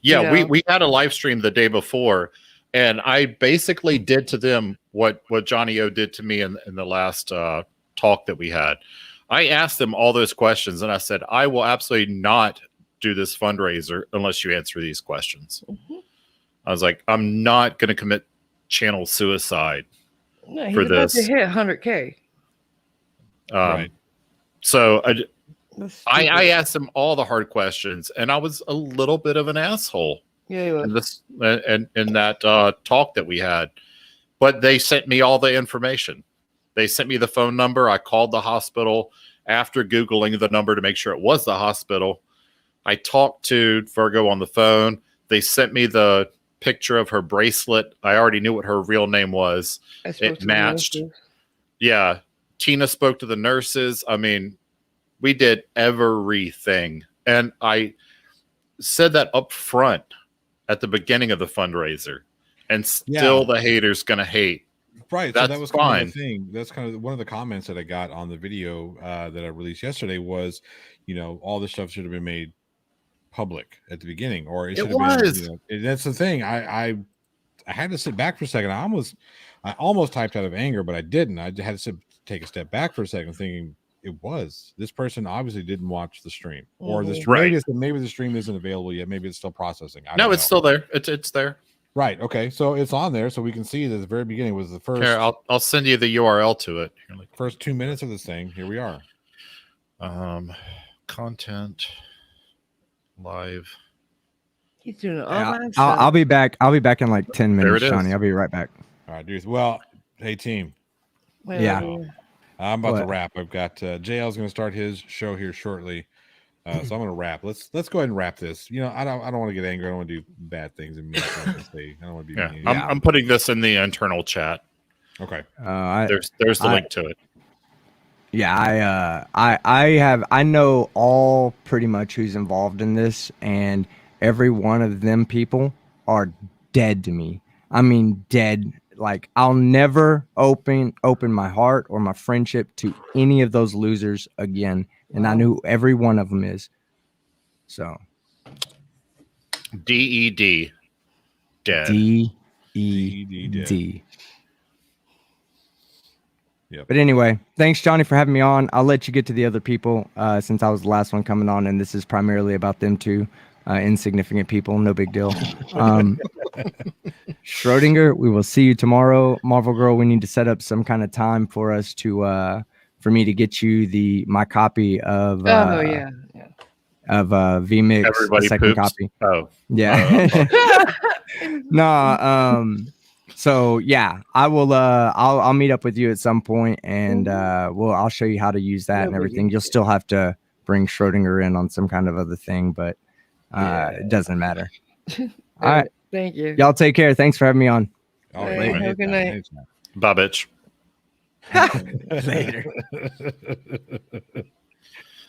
Yeah, You know? we had a live stream the day before, and I basically did to them what Johnny O did to me in the last talk that we had. I asked them all those questions, and I said, I will absolutely not do this fundraiser unless you answer these questions. Mm-hmm. I was like, I'm not going to commit channel suicide No, he's for about this. to hit 100K. Right. So That's I stupid. asked them all the hard questions, and I was a little bit of an asshole Yeah, he was. in that talk that we had. But they sent me all the information. They sent me the phone number. I called the hospital after Googling the number to make sure it was the hospital. I talked to Virgo on the phone. They sent me the picture of her bracelet. I already knew what her real name was. I spoke It to the matched. nurses. Yeah. Tina spoke to the nurses. I mean, we did everything. And I said that up front at the beginning of the fundraiser. And still the haters going to hate. Right. That's so that was fine. kind of the thing. That's kind of one of the comments that I got on the video that I released yesterday was, all this stuff should have been made public at the beginning, or it should have was. been, and that's the thing. I had to sit back for a second. I almost typed out of anger, but I didn't. I had to take a step back for a second, thinking this person obviously didn't watch the stream, or the stream, maybe the stream isn't available yet. Maybe it's still processing. I don't know. It's still there. It's there. Right. Okay. So it's on there, so we can see that the very beginning was the first. Here, I'll send you the URL to it. First 2 minutes of this thing. Here we are. Content live. He's doing it all Yeah, by himself. I'll be back. I'll be back in like 10 There minutes, it is. Johnny. I'll be right back. All right, dudes. Well, hey team. Wait, Yeah. wait. I'm about to What? wrap. I've got JL's going to start his show here shortly, so I'm going to wrap. Let's go ahead and wrap this. I don't want to get angry. I don't want to do bad things and mean things. I don't want to be Yeah, mean. I'm putting this in the internal chat. Okay. There's the link to it. Yeah, I know all pretty much who's involved in this, and every one of them people are dead to me. I mean, dead. Like, I'll never open my heart or my friendship to any of those losers again. And I knew who every one of them is. So DED. Dead. DED. Yep. But anyway, thanks, Johnny, for having me on. I'll let you get to the other people since I was the last one coming on, and this is primarily about them two. Insignificant people, no big deal. Schrodinger, we will see you tomorrow. Marvel Girl, we need to set up some kind of time for us to for me to get you my copy of Yeah. of VMix, Everybody a second poops. copy. Oh. Yeah. No, so yeah, I will I'll meet up with you at some point, and I'll show you how to use that and everything. You'll still have to bring Schrodinger in on some kind of other thing, but it doesn't matter. All right. Thank you. Y'all take care. Thanks for having me on. All Hey, right. have a good night. Bye, bitch. Later.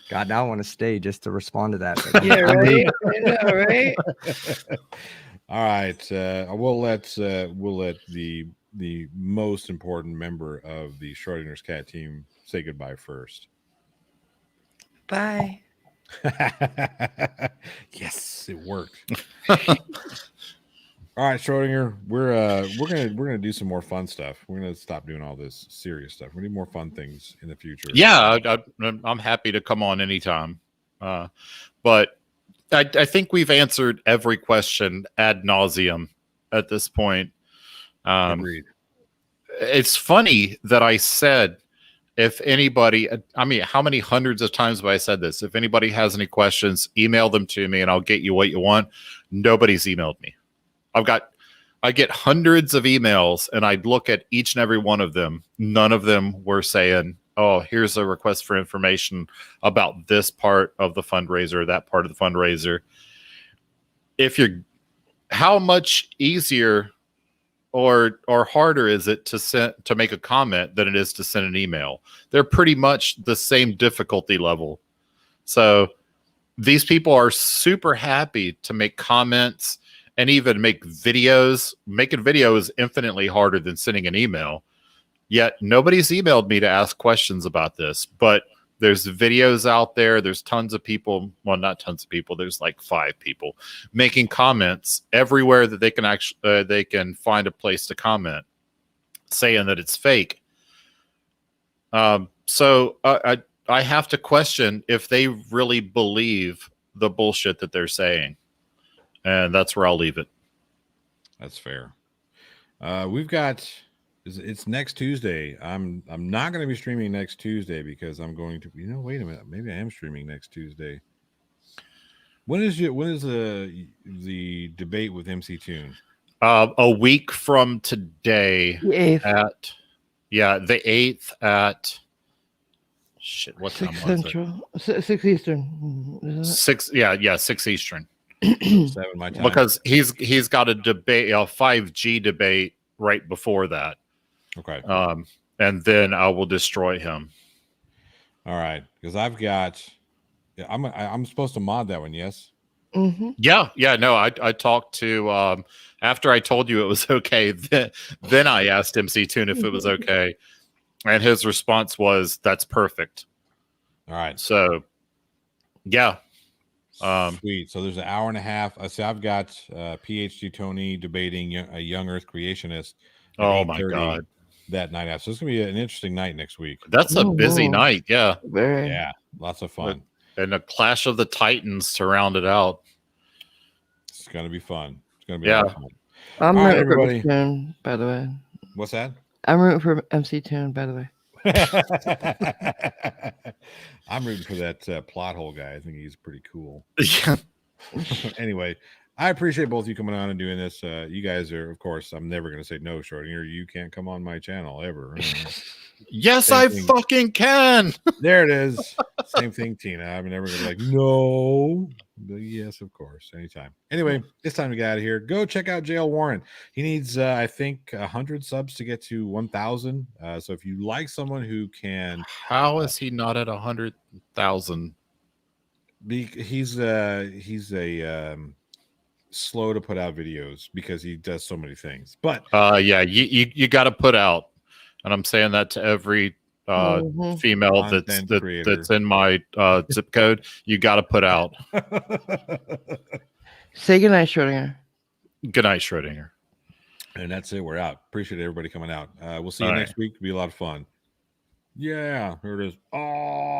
God, now I want to stay just to respond to that. but Yeah, I'm right. leaving. I know, right? All right. We'll let the most important member of the Schrodinger's cat team say goodbye first. Bye. Yes, it worked. All right, Schrodinger, we're gonna do some more fun stuff. We're gonna stop doing all this serious stuff. We need more fun things in the future. Yeah, I'm happy to come on anytime. But I think we've answered every question ad nauseum at this point. Agreed. It's funny that I said, if anybody, I mean, how many hundreds of times have I said this? If anybody has any questions, email them to me and I'll get you what you want. Nobody's emailed me. I get hundreds of emails and I look at each and every one of them. None of them were saying, oh, here's a request for information about this part of the fundraiser, that part of the fundraiser. How much easier or harder is it to make a comment than it is to send an email? They're pretty much the same difficulty level. So these people are super happy to make comments and even make videos. Making video is infinitely harder than sending an email. Yet nobody's emailed me to ask questions about this, but there's videos out there. There's tons of people. Well, not tons of people. There's like 5 people making comments everywhere that they can actually they can find a place to comment, saying that it's fake. So I have to question if they really believe the bullshit that they're saying, and that's where I'll leave it. That's fair. We've got. It's next Tuesday. I'm not going to be streaming next Tuesday because I'm going to. Wait a minute. Maybe I am streaming next Tuesday. When is the debate with MC Toon? A week from today. The 8th. The 8th at shit. What time 6 was Central, 6 Eastern. Isn't it? 6? 6 Eastern. 7 my time. Because he's got a debate, a 5G debate right before that. Okay. And then I will destroy him. All right, because I've got. Yeah, I'm supposed to mod that one. Yes. Mm-hmm. Yeah. No, I talked to after I told you it was okay. Then I asked MC Toon if it was okay, and his response was, "That's perfect." All right. So, yeah. Sweet. So there's an hour and a half. So I've got PhD Tony debating a young Earth creationist. at Oh my 8:30 God. That night out. So it's gonna be an interesting night next week. That's a busy Ooh. night. Yeah. Very. Yeah, lots of fun. And a clash of the Titans to round it out. It's gonna be fun. It's gonna be Yeah. a lot of fun. I'm All right, rooting for everybody. Toon, by the way. What's that? I'm rooting for MC Toon, by the way. I'm rooting for that plot hole guy. I think he's pretty cool. Yeah. Anyway, I appreciate both of you coming on and doing this. You guys are, of course, I'm never going to say no, Schrodinger. You can't come on my channel ever. Yes, Same I thing. fucking can. There it is. Same thing, Tina. I'm never going to be like, no. But yes, of course. Anytime. Anyway, it's time to get out of here. Go check out Jail Warren. He needs, I think, 100 subs to get to 1,000. So if you like someone who can. How is he not at 100,000? He's a slow to put out videos because he does so many things. But Yeah, you got to put out, and I'm saying that to every female Content that's creator. that's in my zip code. You got to put out. Say goodnight, Schrodinger. Good night, Schrodinger. And that's it. We're out. Appreciate everybody coming out. We'll see you All right. next week. It'll be a lot of fun. Yeah, here it is. Oh.